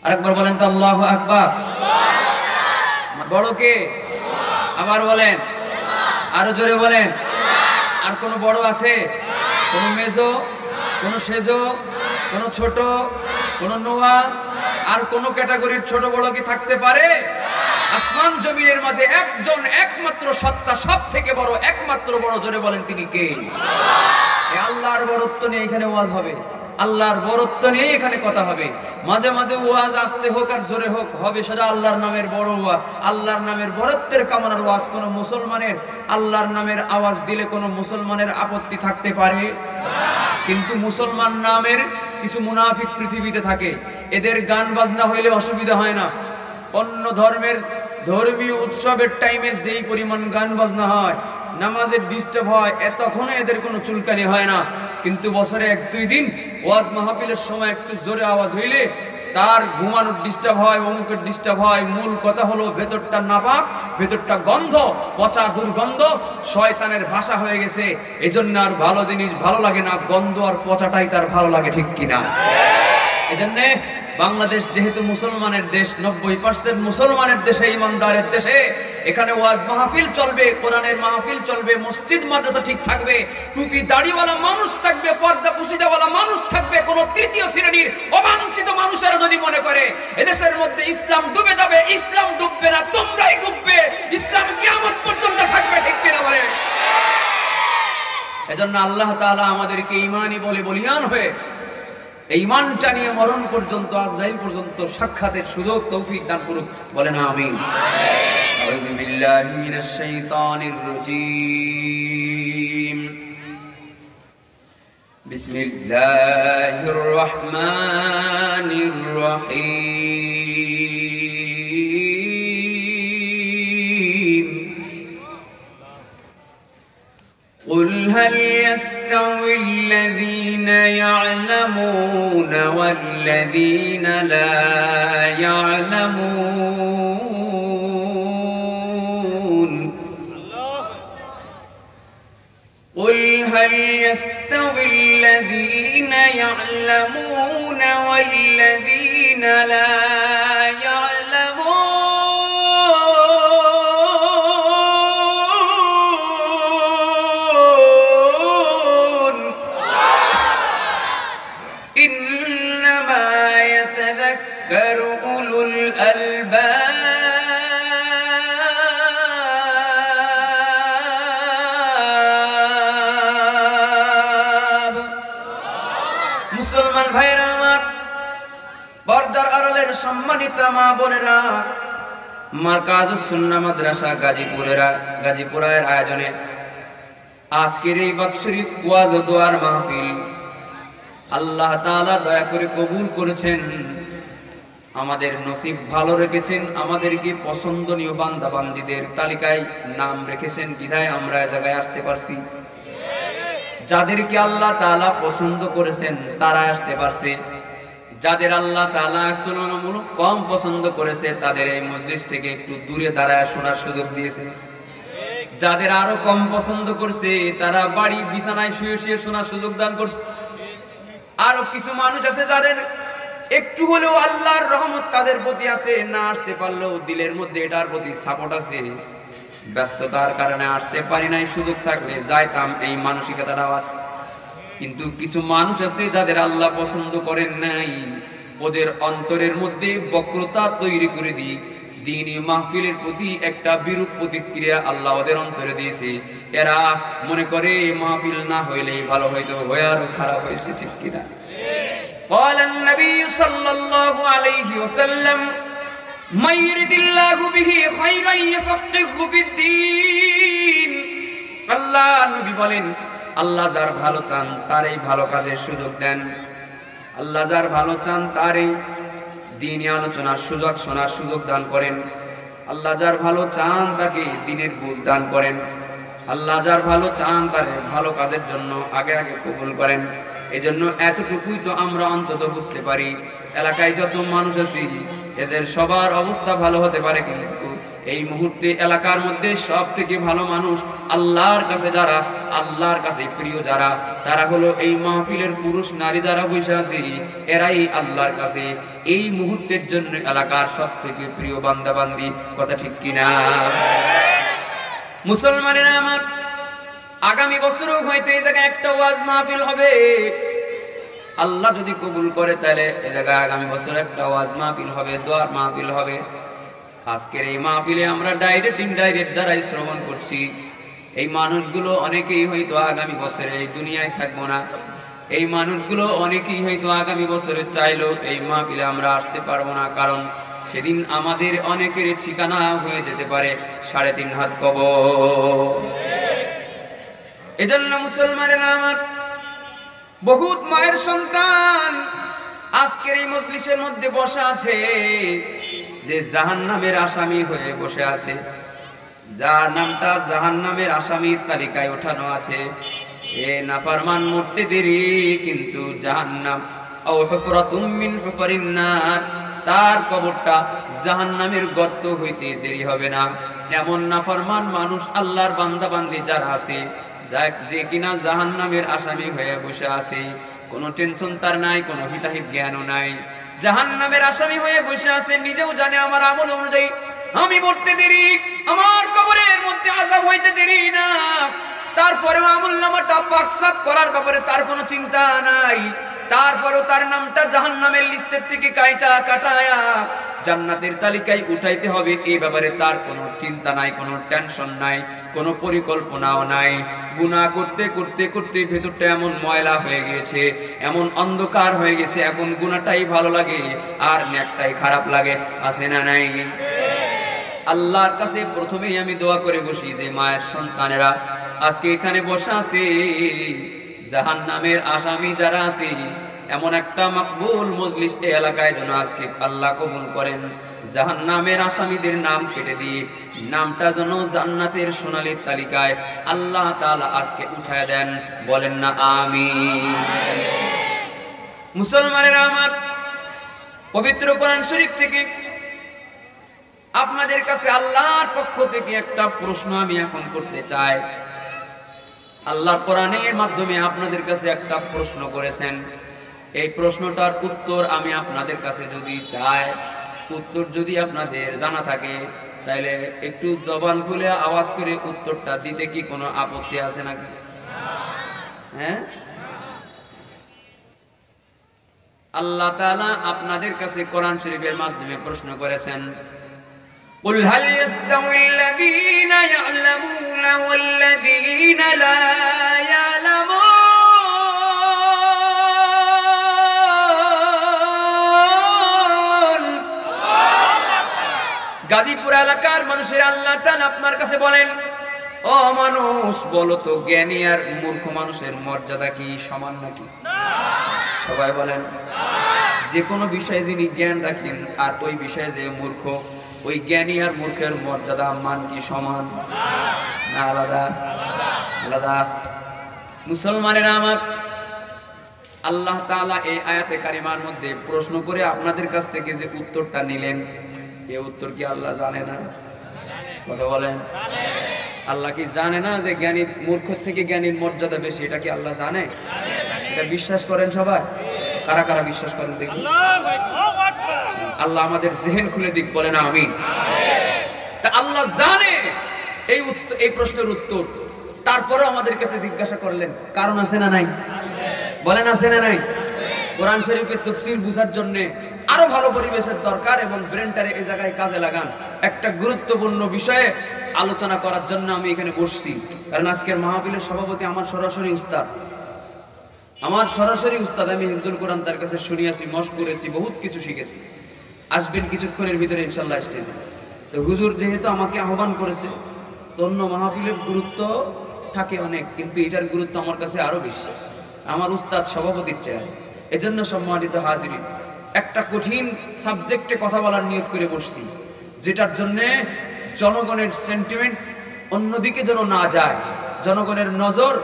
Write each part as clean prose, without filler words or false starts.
আরেকবার বলেন তো আল্লাহু আকবার। বড় কে? আবার বলেন, আরো জোরে বলেন। আর কোন বড় আছে? কোন মেজো, কোন সেজো, কোন ছোট, কোন নোয়া, আর কোন ক্যাটাগরির ছোট বড় কি থাকতে পারে? আসমান জমিনের মাঝে একজন একমাত্র সত্তা, সব থেকে বড়, একমাত্র বড়। জোরে বলেন তিনি কে? আল্লাহর বড়ত্ব নিয়ে এখানে ওয়াজ হবে, আল্লাহর বড়ত্ব নিয়ে এখানে কথা হবে। মাঝে মাঝে ওয়াজ আস্তে হোক আর জোরে হোক হবে, সেটা আল্লাহর নামের বড় ওয়াজ, আল্লাহর নামের বড়ত্বের কামনার ওয়াজ। কোন মুসলমানের আল্লাহর নামের আওয়াজ দিলে কোন মুসলমানের আপত্তি থাকতে পারে? কিন্তু মুসলমান নামের কিছু মুনাফিক পৃথিবীতে থাকে, এদের গান বাজনা হইলে অসুবিধা হয় না। অন্য ধর্মের ধর্মীয় উৎসবের টাইমে যেই পরিমাণ গান বাজনা হয়, নামাজের ডিস্টার্ব হয়, তখনও এদের কোনো চুলকানি হয় না। কিন্তু বছরে 1-2 দিন ওয়াজ মাহফিলের সময় একটু জোরে আওয়াজ হইলে তার ঘুমানোর ডিস্টার্ব হয়, অমুকের ডিস্টার্ব হয়। মূল কথা হলো ভেতরটা নাপাক, ভেতরটা গন্ধ, পচা দুর্গন্ধ, শয়তানের ভাষা হয়ে গেছে। এজন্য আর ভালো জিনিস ভালো লাগে না, গন্ধ আর পচাটাই তার ভালো লাগে, ঠিক কিনা? এজন্য বাংলাদেশ যেহেতু মুসলমানের দেশ, 90% মুসলমানের দেশে, ইমানদারের দেশে, এখানে ওয়াজ মাহফিল চলবে, কোরআনের মাহফিল চলবে, মসজিদ মাদ্রাসা ঠিক থাকবে, টুপি দাড়িওয়ালা মানুষ থাকবে, পর্দা পুশিদাওয়ালা মানুষ থাকবে। কোন তৃতীয় শ্রেণীর অবাঞ্ছিত মানুষেরা যদি মনে করে এদেশের মধ্যে ইসলাম ডুবে যাবে, ইসলাম ডুববে না, তোমরাই ডুববে। ইসলাম কিয়ামত পর্যন্ত থাকবে, ঠিক কিনা বলে? এজন্য আল্লাহ তাআলা আমাদেরকে ঈমানি বলে বলিয়ান হয়ে এই ঈমানটা নিয়ে মরণ পর্যন্ত, আজরাইল পর্যন্ত সাক্ষাতের সুযোগ তৌফিক দান করুক, বলেন আমিন। আউযু বিল্লাহি মিনাশ শাইতানির রাজীম। বিসমিল্লাহির রহমানির রহিম। قل هل يستوي الذين يعلمون والذين لا يعلمون؟ قل هل يستوي الذين يعلمون والذين لا يعلمون؟ أولو الألباب। মুসলমান ভাইরা আমার, পর্দার আড়ালের সম্মানিতা মা বোনেরা, মারকাজুস সুন্নাহ মাদ্রাসা গাজীপুরের আয়োজনে আজকের এই বাৎসরিক ওয়াজ ও দোয়ার মাহফিল আল্লাহ তাআলা দয়া করে কবুল করেছেন। আমাদের নসিব ভালো রেখেছেন, আমাদেরকে পছন্দনীয় বান্দা বান্দীদের তালিকায় নাম রেখেছেন বিধায় আমরা এই জায়গায় আসতে পারছি। যাদেরকে আল্লাহ তাআলা পছন্দ করেছেন তারা আসতে পারছে, যাদের আল্লাহ তাআলা তুলনামূলক কম পছন্দ করেছে তাদের এই মজলিস থেকে একটু দূরে দাঁড়ায় শোনার সুযোগ দিয়েছে। যাদের আরো কম পছন্দ করছে তারা বাড়ি বিছানায় শুয়ে শুয়ে শোনার সুযোগ দান করছে। আরো কিছু মানুষ আছে যাদের একটু হলেও আল্লাহর রহমত তাদের প্রতি আছে, না আসতে পারলেও দিলের মধ্যে এটার প্রতি সাপোর্ট আছে, ব্যস্ততার কারণে আসতে পারি নাই, সুযোগ থাকলে যাইতাম, এই মানসিকতাটাও আছে। কিন্তু কিছু মানুষ আছে যাদের আল্লাহ পছন্দ করেন নাই, ওদের অন্তরের মধ্যে বক্রতা তৈরি করে দিই, দ্বীনি মাহফিলের প্রতি একটা বিরূপ প্রতিক্রিয়া আল্লাহ ওদের অন্তরে দিয়েছে। এরা মনে করে মাহফিল না হইলেই ভালো হইতো, হয়ে আরো খারাপ হয়েছে, ঠিক কিনা? قال النبي صلى الله عليه وسلم من يرد الله به خيرا يفقهه في الدين। আল্লাহ নবী বলেন, আল্লাহ যার ভালো চান তারই ভালো কাজের সুযোগ দেন, আল্লাহ যার ভালো চান তারই দ্বীনি আলোচনার সুযোগ, শোনার সুযোগ দান করেন। আল্লাহ যার ভালো চান তাকে দ্বীনের বুঝ দান করেন। আল্লাহ যার ভালো চান তার ভালো কাজের জন্য আগে আগে কবুল করেন। এজন্য এতটুকুই তো আমরা অন্তত বুঝতে পারি, এলাকায় যত মানুষ আছে এদের সবার অবস্থা ভালো হতে পারে কিন্তু এই মুহূর্তে এলাকার মধ্যে সব থেকে ভালো মানুষ আল্লাহর কাছে যারা, আল্লাহর কাছে প্রিয় যারা, তারা হলো এই মাহফিলের পুরুষ নারী যারা বসে আছে, এরাই আল্লাহর কাছে এই মুহূর্তের জন্য এলাকার সব থেকে প্রিয় বান্দা বান্দি। কথা ঠিক কিনা? মুসলমানেরা আমার, আগামী বছরও হয়তো এই জায়গায় একটা ওয়াজ মাহফিল হবে। আল্লাহ যদি কবুল করে তাহলে এই জায়গায় আগামী বছর একটা ওয়াজ মাহফিল হবে, দোয়ার মাহফিল হবে। আজকের এই মাহফিলে আমরা ডাইরেক্ট ইনডাইরেক্ট যারাই শ্রবণ করছি, এই মানুষগুলো অনেকেই হয়তো আগামী বছরে এই দুনিয়ায় থাকবো না। এই মানুষগুলো অনেকেই হয়তো আগামী বছরে চাইলো এই মাহফিলে আমরা আসতে পারবো না, কারণ সেদিন আমাদের অনেকের ঠিকানা হয়ে যেতে পারে 3.5 হাত কবর। এজন্য মুসলমানেরা আমার, বহুত মায়ের সন্তান আজকের এই মজলিসের মধ্যে বসা আছে, যে জাহান্নামের আসামি হয়ে বসে আছে, যার নামটা জাহান্নামের আসামির তালিকায় ওঠানো আছে। এ নাফরমান মরতে দেরি, কিন্তু জাহান্নাম আও হুফরাতুম মিন হুফারিন নার, তার কবরটা জাহান্নামের গর্ত হইতে দেরি হবে না। এমন নাফরমান মানুষ আল্লাহর বান্দা বান্দি যারা আছে, যে কিনা জাহান্নামের আসামি হয়ে বসে আছে, কোনো টেনশন তার নাই, কোনো হিতাহিত জ্ঞানও নাই, জাহান্নামের আসামি হয়ে বসে আছে। নিজেও জানে আমার আমল অনুযায়ী আমি মরতে দেরি, আমার কবরের মধ্যে আযাব হইতে দেরি না, তারপরেও আমলনামাটা পাকসাপ করার ব্যাপারে তার কোনো চিন্তা নাই। তারপরেও তার নামটা জাহান্নামের লিস্টের থেকে কাটায়া জান্নাতের তালিকায় উঠাইতে হবে, এই ব্যাপারে তার কোনো চিন্তা নাই, কোনো টেনশন নাই, কোনো পরিকল্পনাও নাই। গুনাহ করতে করতে করতে ভেতরটা এমন ময়লা হয়ে গিয়েছে, এমন অন্ধকার হয়ে গেছে, এখন গুনাহটাই ভালো লাগে আর নেকটাই খারাপ লাগে। আছে না নাই? আল্লাহর কাছে প্রথমেই আমি দোয়া করে বসি যে মায়ের সন্তানেরা আজকে এখানে বসে আছে, জাহান্নামের আসামি যারা আছে, এমন একটা মাকবুল মজলিস এই এলাকায় যেন আজকে আল্লাহ কবুল করেন। জাহান্নামের আসামিদের নাম কেটে দিয়ে নামটা যেন জান্নাতের সোনালীর তালিকায় আল্লাহ তাআলা আজকে উঠায় দেন। বলেন না আমিন। মুসলমানেরা আমার, পবিত্র কোরআন শরীফ থেকে আপনাদের কাছে আল্লাহর পক্ষ থেকে একটা প্রশ্ন আমি এখন করতে চাই। আল্লাহর কোরআনের মাধ্যমে আপনাদের কাছে একটা প্রশ্ন করেছেন, এই প্রশ্নটার উত্তর আমি আপনাদের কাছে যদি চাই, উত্তর যদি আপনাদের জানা থাকে, তাহলে একটু জবান খুলে আওয়াজ করে উত্তরটা দিতে কি কোনো আপত্তি আছে নাকি? হ্যাঁ, আল্লাহ তাআলা আপনাদের কাছে কোরআন শরীফের মাধ্যমে প্রশ্ন করেছেন, قل هل يستوي الذين يعلمون والذين لا يعلمون। গাজীপুর এলাকার মানুষের আল্লাহ তাআলা আপনার কাছে বলেন, ও মানুষ, বলো তো জ্ঞানী আর মূর্খ মানুষের মর্যাদা কি সমান নাকি? সবাই বলেন। যে কোনো বিষয়ে যিনি জ্ঞান রাখেন আর ওই বিষয়ে যে মূর্খ, ওই জ্ঞানী আর মূর্খের মর্যাদা মান কি সমান না আলাদা? আলাদা। মুসলমানেরা আমার, আল্লাহ তাআলা এই আয়াতে কারিমার মধ্যে প্রশ্ন করে আপনাদের কাছ থেকে যে উত্তরটা নিলেন, এই উত্তর কি আল্লাহ জানে না? কথা বলেন। আল্লাহ কি জানে না যে জ্ঞানী মূর্খ থেকে জ্ঞানীর মর্যাদা বেশি? এটা কি আল্লাহ জানে? এটা বিশ্বাস করেন সবাই? কারা কারা বিশ্বাস করেন দেখুন? আল্লাহ আমাদের জেহেন খুলে দিক, বলেন আমিন। তা আল্লাহ জানে এই প্রশ্নের উত্তর, তারপরে আমাদের কাছে জিজ্ঞাসা করলেন, কারণ আছে না নাই? বলেন আছে না নাই? কোরআন শরীফের তাফসীর বুঝার জন্য আরো ভালো পরিবেশের দরকার, এবং ব্রেনটারে এই জায়গায় কাজে লাগান। একটা গুরুত্বপূর্ণ বিষয়ে আলোচনা করার জন্য আমি এখানে বসছি, কারণ আজকের মাহফিলের সভাপতি আমার সরাসরি উস্তাদ, আমি হিফজুল কোরআন তার কাছে শুনিয়েছি, মশক করেছি, বহুত কিছু শিখেছি। আসবেন কিছুক্ষণের ভিতরে ইনশাআল্লাহ স্টেজে। তো হুজুর যেহেতু আমাকে আহ্বান করেছে, তো অন্য মাহফিলের গুরুত্ব থাকে অনেক, কিন্তু এটার গুরুত্ব আমার কাছে আরো বেশি, আমার উস্তাদ সভাপতির চেয়ে। এজন্য সম্মানিত হাজিরিন, একটা কঠিন সাবজেক্টে কথা বলার নিয়ত করে বসছি, যেটার জন্য জনগণের সেন্টিমেন্ট অন্যদিকে যেন না যায়, জনগণের নজর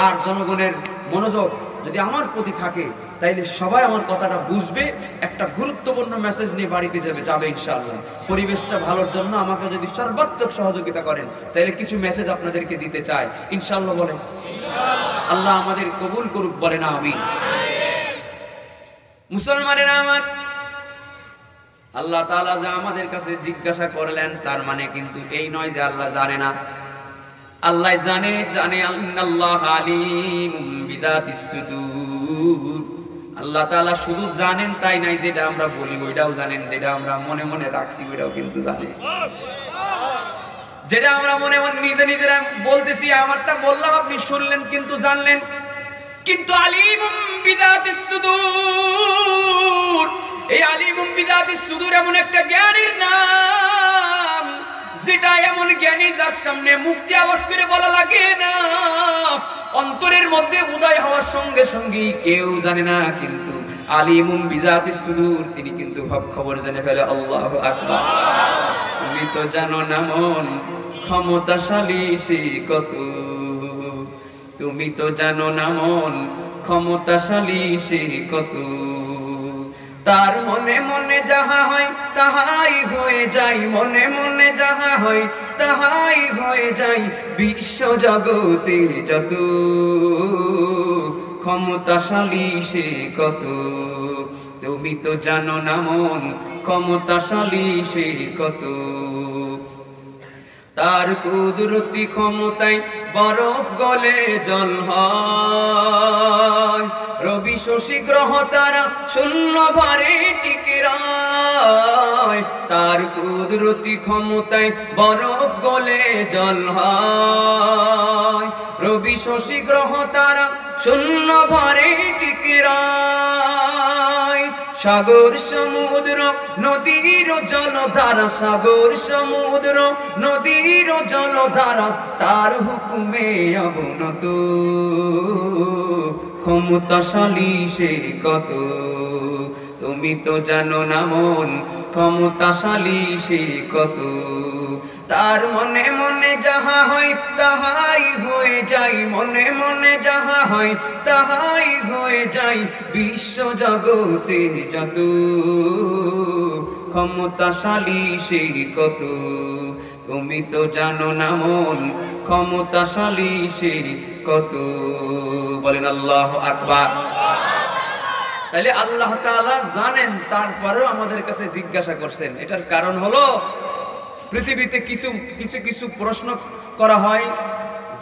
আর জনগণের মনোযোগ যদি আমার প্রতি থাকে তাইলে সবাই আমার কথাটা বুঝবে, একটা গুরুত্বপূর্ণ মেসেজ নিয়ে বাড়িতে যাবে ইনশাআল্লাহ। পরিবেশটা ভালোর জন্য আমাকে যদি সর্বাত্মক সহযোগিতা করেন তাইলে কিছু মেসেজ আপনাদেরকে দিতে চাই ইনশাআল্লাহ। বলেন আল্লাহ আমাদের কবুল করুক, বলেন আমিন। মুসলমানেরা আমার, আল্লাহ তাআলা যা আমাদের কাছে জিজ্ঞাসা করলেন তার মানে কিন্তু এই নয় যে আল্লাহ জানে না। আল্লাহ জানে, আল্লাহ আলিমুম বিযাতিস সুদূর। আল্লাহ তাআলা শুধু জানেন তাই নাই, যেটা আমরা বলি ওইটাও জানেন, যেটা আমরা মনে মনে রাখছি ওইটাও কিন্তু জানেন। যেটা আমরা মনে মনে নিজেরা বলতেছি, আমারটা বললাম আপনি শুনলেন কিন্তু জানলেন, কিন্তু আলিমুম বিযাতিস সুদূর, এই আলিমুম বিযাতিস সুদূর এমন একটা জ্ঞানীর নাম, যেটা এমন জ্ঞানী যার সামনে মুক্তি আওয়াজ করে বলা লাগে না, অন্তরের মধ্যে উদয় হওয়ার সঙ্গে সঙ্গে কেউ জানে না, কিন্তু আলিমুম বিযাতিস সুদূর তিনি কিন্তু খবর জেনে ফেলে। আল্লাহু আকবার। তুমি তো জানো না মন ক্ষমতাশালী সে কত, তুমি তো জানো না মন ক্ষমতাশালী সে কত, তার মনে মনে যাহা হয় তাহাই হয়ে যায়, মনে মনে যাহা হয় তাহাই হয়ে যায়, বিশ্ব জগতে যত ক্ষমতাশালী সে কত, তুমি তো জানো না মন ক্ষমতাশালী সে কত, তার কুদরতি ক্ষমতায় বরফ গলে জল হয়, রবি শশী গ্রহ তারা শূন্য ভারে টিকে রয়, তার কুদরতি ক্ষমতায় বরফ গলে জল হয়, রবি শশী গ্রহ তারা শূন্য ভারে টিকে রয়, সাগর সমুদ্র নদীর জলধারা, সাগর সমুদ্র নদীর জলধারা, তার হুকুমে অবনত ক্ষমতাশালী সে কত, তুমি তো জানো না মন ক্ষমতাশালী সে কত, তার মনে মনে যাহা হয় তাহাই হয়ে যায়, মনে মনে যাহা হয় তাহাই হয়ে যায়, বিশ্ব জগতে যত ক্ষমতাশালী সে কত, তুমি তো জানো না মন ক্ষমতাশালী সে কত। বলেন আল্লাহু আকবার। তাহলে আল্লাহ তাআলা জানেন, তারপরেও আমাদের কাছে জিজ্ঞাসা করছেন। এটার কারণ হলো পৃথিবীতে কিছু কিছু কিছু প্রশ্ন করা হয়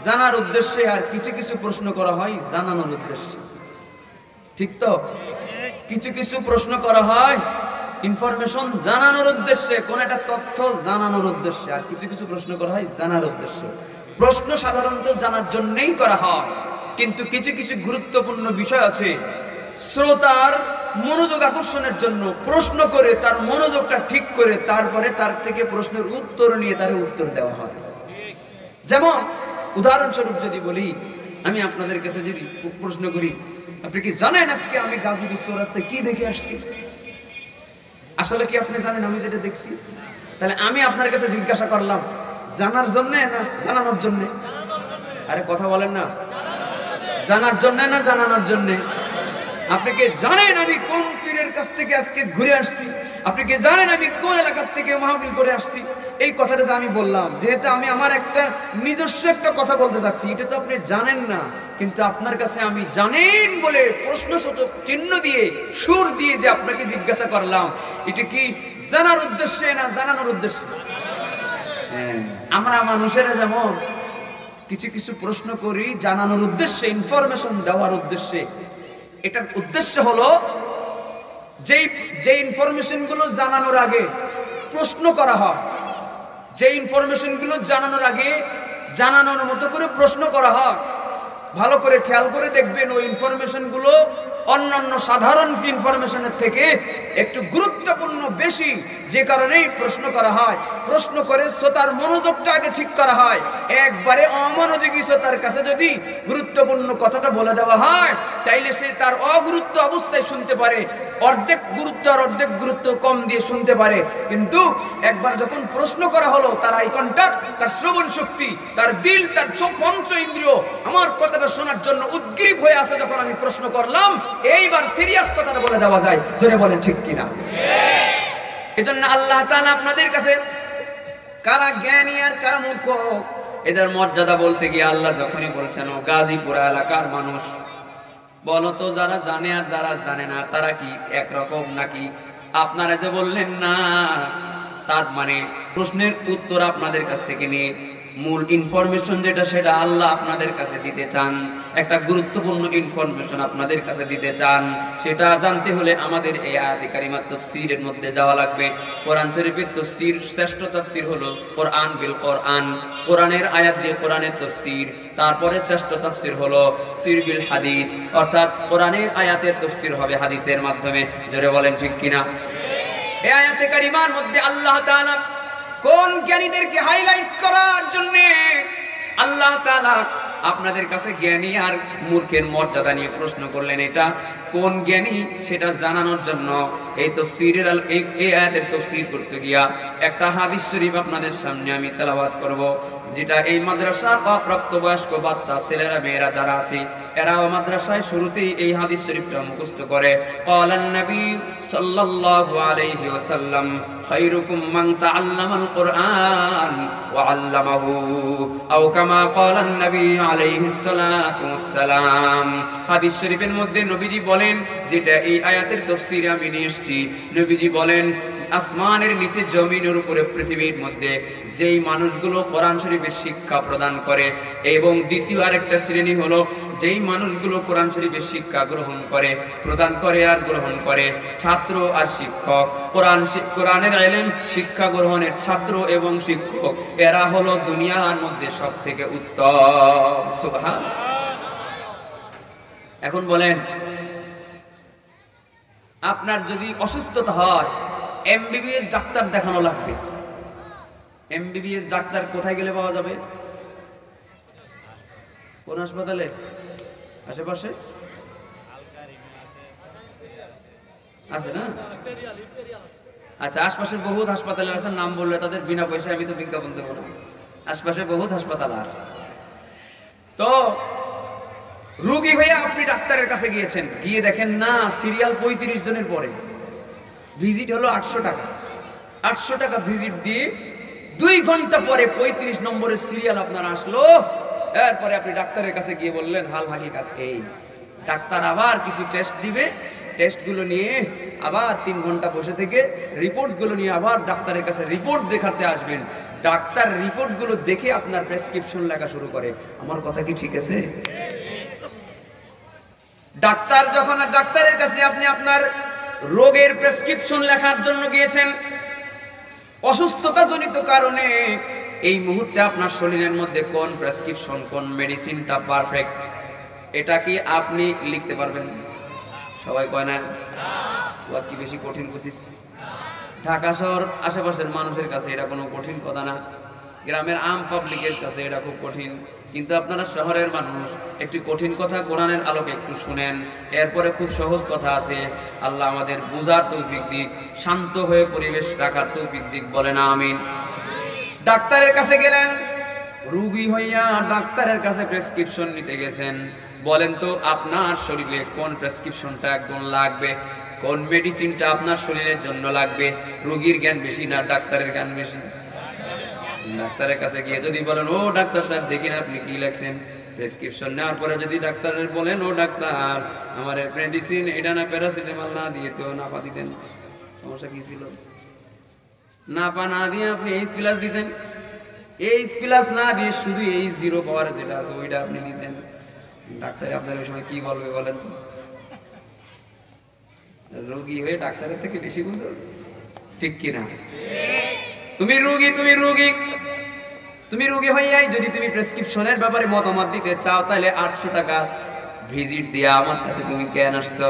জানার উদ্দেশ্যে, আর কিছু কিছু প্রশ্ন করা হয় জানানোর উদ্দেশ্যে। ঠিক তো? কিছু কিছু প্রশ্ন করা হয় ইনফরমেশন জানানোর উদ্দেশ্যে, কোন একটা তথ্য জানানোর উদ্দেশ্যে, আর কিছু কিছু প্রশ্ন করা হয় জানার উদ্দেশ্যে। প্রশ্ন সাধারণত জানার জন্যই করা হয়, কিন্তু কিছু কিছু গুরুত্বপূর্ণ বিষয় আছে শ্রোতার মনোযোগ আকর্ষণের জন্য প্রশ্ন করে তার মনোযোগটা ঠিক করে তারপরে তার থেকে প্রশ্নের উত্তর নিয়ে তার উত্তর দেওয়া হয়। যেমন উদাহরণস্বরূপ যদি বলি, আমি আপনাদের কাছে যদি প্রশ্ন করি, আপনি কি জানেন আজকে আমি গাজীপুর চৌরাস্তায় কি দেখে আসছি? আসলে কি আপনি জানেন আমি যেটা দেখছি? তাহলে আমি আপনার কাছে জিজ্ঞাসা করলাম জানার জন্য না জানানোর জন্য? আরে কথা বলেন না, জানার জন্য না জানানোর জন্য? আপনি কি জানেন আমি কোন পীরের কাছ থেকে আজকে ঘুরে আসছি? আপনি কি জানেন আমি কোন এলাকার থেকে মাহফিল করে আসছি? এই কথাটা যে আমি বললাম, যেহেতু আমি আমার একটা নিজস্ব একটা কথা বলতে যাচ্ছি, এটা তো আপনি জানেন না, কিন্তু আপনার কাছে আমি জানেন বলে প্রশ্নসূচক চিহ্ন দিয়ে সুর দিয়ে যে আপনাকে জিজ্ঞাসা করলাম, এটা কি জানার উদ্দেশ্যে না জানানোর উদ্দেশ্যে? আমরা মানুষেরা যেমন কিছু কিছু প্রশ্ন করি জানানোর উদ্দেশ্যে, ইনফরমেশন দেওয়ার উদ্দেশ্যে। এটার উদ্দেশ্য হলো যে ইনফরমেশন গুলো জানানোর আগে প্রশ্ন করা হয়, যে ইনফরমেশন গুলো জানানোর আগে জানানোর মতো করে প্রশ্ন করা হয়। ভালো করে খেয়াল করে দেখবেন ওই ইনফরমেশন গুলো অন্যান্য সাধারণ ইনফরমেশনের থেকে একটু গুরুত্বপূর্ণ বেশি, যে কারণেই প্রশ্ন করা হয়। প্রশ্ন করে শ্রোতার মনোযোগটা আগে ঠিক করা হয়। একবারে অমনোযোগী শ্রোতার কাছে যদি গুরুত্বপূর্ণ কথাটা বলে দেওয়া হয়, তাইলে সে তার অগুরুত্ব অবস্থায় শুনতে পারে, অর্ধেক গুরুত্ব আর অর্ধেক গুরুত্ব কম দিয়ে শুনতে পারে। কিন্তু একবার যখন প্রশ্ন করা হলো, তার আই কন্টাক্ট, তার শ্রবণ শক্তি, তার দিল, তার পঞ্চ ইন্দ্রিয় আমার কথাটা শোনার জন্য উদ্গ্রীব হয়ে আছে। যখন আমি প্রশ্ন করলাম, এইবার সিরিয়াস কথাটা বলে দেওয়া যায়। জোরে বলেন ঠিক কিনা? এজন্য আল্লাহ তাআলা আপনাদের কাছে কারা জ্ঞানী আর কারা মূর্খ, এদের মর্যাদা বলতে গিয়ে আল্লাহ যখনই বলছেন ও গাজীপুর এলাকার মানুষ, বলো তো যারা জানে আর যারা জানে না তারা কি একরকম নাকি? আপনারা যে বললেন না, তার মানে প্রশ্নের উত্তর আপনাদের কাছ থেকে নিয়ে মূল ইনফরমেশন যেটা, সেটা আল্লাহ আপনাদের কাছে দিতে চান। একটা গুরুত্বপূর্ণ ইনফরমেশন আপনাদের কাছে দিতে চান। সেটা জানতে হলে আমাদের এই আয়াতে কারিমা তাফসীরের মধ্যে যাওয়া লাগবে। কোরআন শরীফের তাফসীর, শ্রেষ্ঠ তাফসীর হলো কোরআন বিল কোরআন, কোরআনের আয়াত দিয়ে কোরআনের তাফসীর। তারপরে শ্রেষ্ঠ তাফসীর হলো তাফসীর বিল হাদিস, অর্থাৎ কোরআনের আয়াতের তাফসীর হবে হাদিসের মাধ্যমে। জোরে বলেন ঠিক কিনা? এই আয়াতে কারিমার মধ্যে আল্লাহ তাআলা কোন জ্ঞানীদেরকে হাইলাইট করার জন্য আল্লাহ তাআলা আপনাদের কাছে জ্ঞানী আর মূর্খের মর্যাদা নিয়ে প্রশ্ন করলেন, এটা কোন জ্ঞানী সেটা জানানোর জন্য এই তাফসীরের এই আয়াতের তাফসীর করতে গিয়া একটা হাদিস শরীফ আপনাদের সামনে আমি তেলাওয়াত করব, যেটা এই মাদ্রাসার প্রাপ্তবয়স্ক বাচ্চা ছেলেরা মেয়েরা যারা আছে, এরাও মাদ্রাসায় শুরুতেই এই হাদিস শরীফটা মুখস্থ করে। ক্বালান নবী সাল্লাল্লাহু আলাইহি ওয়াসাল্লাম খায়রুকুম মান তাআল্লামাল কুরআন ওয়া আল্লামাহু, আও কামা ক্বালান নবী আলাইহিস সালাতু ওয়াসসালাম। হাদিস শরীফের মধ্যে নবীজি বলেন, যেটা এই আয়াতের তাফসীরে আমি নিয়ে এসেছি, নবীজি বলেন আসমানের নিচে, জমিনের উপরে, পৃথিবীর মধ্যে যেই মানুষগুলো কোরআন শরীফের শিক্ষা প্রদান করে, এবং দ্বিতীয় আরেকটা শ্রেণী হলো যেই মানুষগুলো কোরআন শরীফের শিক্ষা গ্রহণ করে, প্রদান করে আর গ্রহণ করে, ছাত্র আর শিক্ষক, কোরআনের ইলম শিক্ষা গ্রহণের ছাত্র এবং শিক্ষক, এরা হলো দুনিয়ার মধ্যে সবথেকে উত্তম। সুবহানাল্লাহ। এখন বলেন, আপনার যদি অসুস্থতা হয়, এমবিবিএস ডাক্তার দেখানো লাগবে। এমবিবিএস ডাক্তার কোথায় গেলে পাওয়া যাবে? কোন হাসপাতালে? আশেপাশে আছে না? আচ্ছা, আশপাশের বহুত হাসপাতালে আছে, নাম বললে তাদের বিনা পয়সায় আমি তো বিজ্ঞাপন দেবো না। আশপাশে বহুত হাসপাতাল আছে। তো রোগী হয়ে আপনি ডাক্তারের কাছে গিয়েছেন, গিয়ে দেখেন না সিরিয়াল 35 জনের পরে, ভিজিট হলো 800 টাকা। 800 টাকা ভিজিট দিয়ে 2 ঘন্টা পরে 35 নম্বরের সিরিয়াল আপনার আসলো। এরপরে আপনি ডাক্তারের কাছে গিয়ে বললেন হাল হাকিকাত এই। ডাক্তার আবার কিছু টেস্ট দিবে, টেস্টগুলো নিয়ে আবার 3 ঘন্টা বসে থেকে রিপোর্টগুলো নিয়ে আবার ডাক্তারের কাছে রিপোর্ট দেখাতে আসবেন। ডাক্তার রিপোর্টগুলো দেখে আপনার প্রেসক্রিপশন লেখা শুরু করে। আমার কথা কি ঠিক আছে? ডাক্তার যখন ডাক্তারের কাছে আপনি আপনার রোগের প্রেসক্রিপশন লেখার জন্য গিয়েছেন, অসুস্থতা জনিত কারণে এই মুহূর্তে আপনার শরীরের মধ্যে কোন প্রেসক্রিপশন, কোন মেডিসিনটা পারফেক্ট, এটা কি আপনি লিখতে পারবেন? সবাই কয় না? ওয়াজ কি বেশি কঠিন করতেছি? ঢাকা শহর আশেপাশের মানুষের কাছে এটা কোনো কঠিন কথা না, গ্রামের আম পাবলিকের কাছে এটা খুব কঠিন। কিন্তু আপনারা শহরের মানুষ, একটি কঠিন কথা কোরআনের আলোকে একটু শুনেন, এরপরে খুব সহজ কথা আছে। আল্লাহ আমাদের বুঝার তৌফিক দিক, শান্ত হয়ে পরিবেশ রাখার তৌফিক দিক, বলেন আমিন। ডাক্তারের কাছে গেলেন, রোগী হইয়া ডাক্তারের কাছে প্রেসক্রিপশন নিতে গেছেন। বলেন তো আপনার শরীরে কোন প্রেসক্রিপশনটা একদম লাগবে, কোন মেডিসিনটা আপনার শরীরের জন্য লাগবে? রোগীর জ্ঞান বেশি না ডাক্তারের জ্ঞান বেশি? ডাক্তারের কাছে গিয়ে যদি বলেন ও ডাক্তার সাহেব দেখেন আপনি কি লিখছেন, প্রেসক্রিপশন নেওয়ার পরে যদি ডাক্তারের বলেন ও ডাক্তার আমার মেডিসিন এটা না প্যারাসিটামল না দিয়ে তো নাপা দিতেন, সমস্যা কি ছিল? নাপা না দিয়ে আপনি এইচ প্লাস দিতেন, এইচ প্লাস না দিয়ে শুধু এইচ জিরো পাওয়ার যেটা আছে ওইটা আপনি দিতেন। ডাক্তার আপনার ওই সময় কি বলবে বলেন? রোগী হয়ে ডাক্তারের থেকে বেশি বুঝো, ঠিক কিনা? তুমি রোগী হইয়াই যদি তুমি প্রেসক্রিপশনের ব্যাপারে মতামত দিতে চাও, তাহলে 800 টাকা ভিজিট দিয়ে আমার কাছে তুমি কেন আসছো?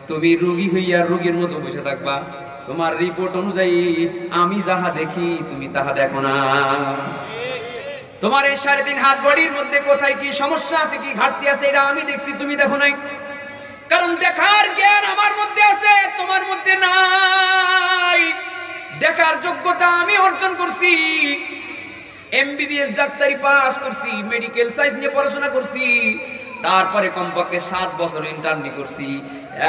তুমি রোগী হইয়া রোগীর মতো বসে থাকবা, তোমার রিপোর্ট অনুযায়ী আমি যাহা দেখি তুমি তাহা দেখো না। তোমার এই 3.5 হাত বডির মধ্যে কোথায় কি সমস্যা আছে, কি ঘাটতি আছে, এটা আমি দেখছি, তুমি দেখো নাই। কারণ দেখার জ্ঞান আমার মধ্যে আছে, তোমার মধ্যে নাই। দেখার যোগ্যতা আমি অর্জন করছি, এমবিবিএস ডাক্তারি পাস করছি, মেডিকেল সায়েন্স নিয়ে পড়াশোনা করছি, তারপরে কমপক্ষে 7 বছর ইন্টার্নি করছি,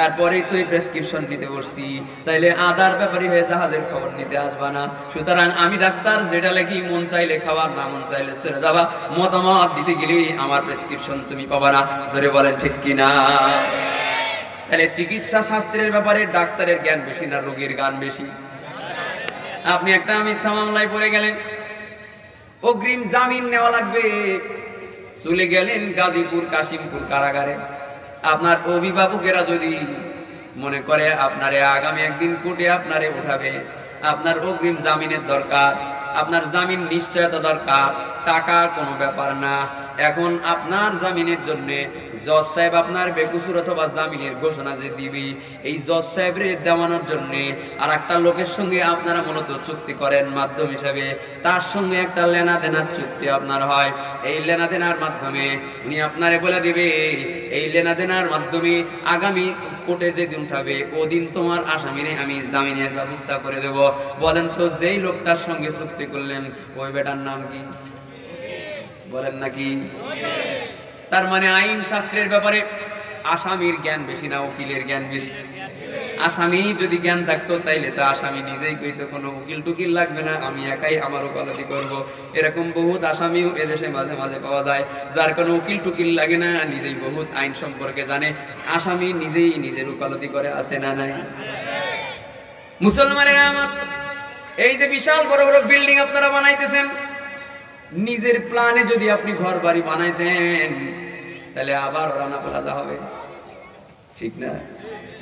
এরপরে তুই প্রেসক্রিপশন নিতে বসছি। তাইলে আদার ব্যাপারী হয়ে জাহাজের খবর নিতে আসবা না। সুতরাং আমি ডাক্তার, যেটা লেখি মন চাইলে খাওয়া, না মন চাইলে ছেড়ে যাবা। মতামত দিতে গেলে আমার প্রেসক্রিপশন তুমি পাবা না। জোরে বলেন ঠিক কিনা? তাহলে চিকিৎসা শাস্ত্রের ব্যাপারে ডাক্তারের জ্ঞান বেশি না রোগীর জ্ঞান বেশি? আপনি একটা মিথ্যা মামলায় পড়ে গেলেন, অগ্রিম জামিন নেওয়া লাগবে, চলে গেলেন গাজীপুর কাশিমপুর কারাগারে। আপনার অভিভাবকেরা যদি মনে করে আপনারে আগামী একদিন কোর্টে আপনারে উঠাবে, আপনার অগ্রিম জামিনের দরকার, আপনার জামিন নিশ্চয়তা দরকার, টাকা কোনো ব্যাপার না। এখন আপনার জামিনের জন্য জজ সাহেব আপনার বেকসুর অথবা জামিনের ঘোষণা যে দিবি, এই জজ সাহেবের দেওয়ানোর জন্য আর একটা লোকের সঙ্গে আপনারা মূলত চুক্তি করেন মাধ্যম হিসাবে, তার সঙ্গে একটা লেনা দেনার চুক্তি আপনার হয়। এই লেনা দেনার মাধ্যমে উনি আপনারে বলে দিবে, এই লেনা দেনার মাধ্যমে আগামী কোর্টে যেদিন উঠাবে ওদিন তোমার আসামিনে আমি জামিনের ব্যবস্থা করে দেব। বলেন তো, যেই লোকটার সঙ্গে চুক্তি করলেন ওই বেটার নাম কি? বলেন নাকি? তার মানে আইন শাস্ত্রের ব্যাপারে আসামির জ্ঞান বেশি না উকিলের জ্ঞান বেশি? আসামি যদি জ্ঞান থাকতো তাইলে তো আসামি নিজেই কইতো কোনো উকিল টুকিল লাগবে না, আমি একাই আমার ওকালতি করব। এরকম বহুত আসামিও এদেশে মাঝে মাঝে পাওয়া যায়, যার কোনো উকিল টুকিল লাগে না, নিজেই বহুত আইন সম্পর্কে জানে, আসামি নিজেই নিজের ওকালতি করে। আছে না নাই? মুসলমানেরা আমার, এই যে বিশাল বড় বড় বিল্ডিং আপনারা বানাইতেছেন, নিজের প্ল্যানে যদি আপনি ঘর বাড়ি বানাইতেন তাহলে আবার রানা প্লাজা হবে, ঠিক না?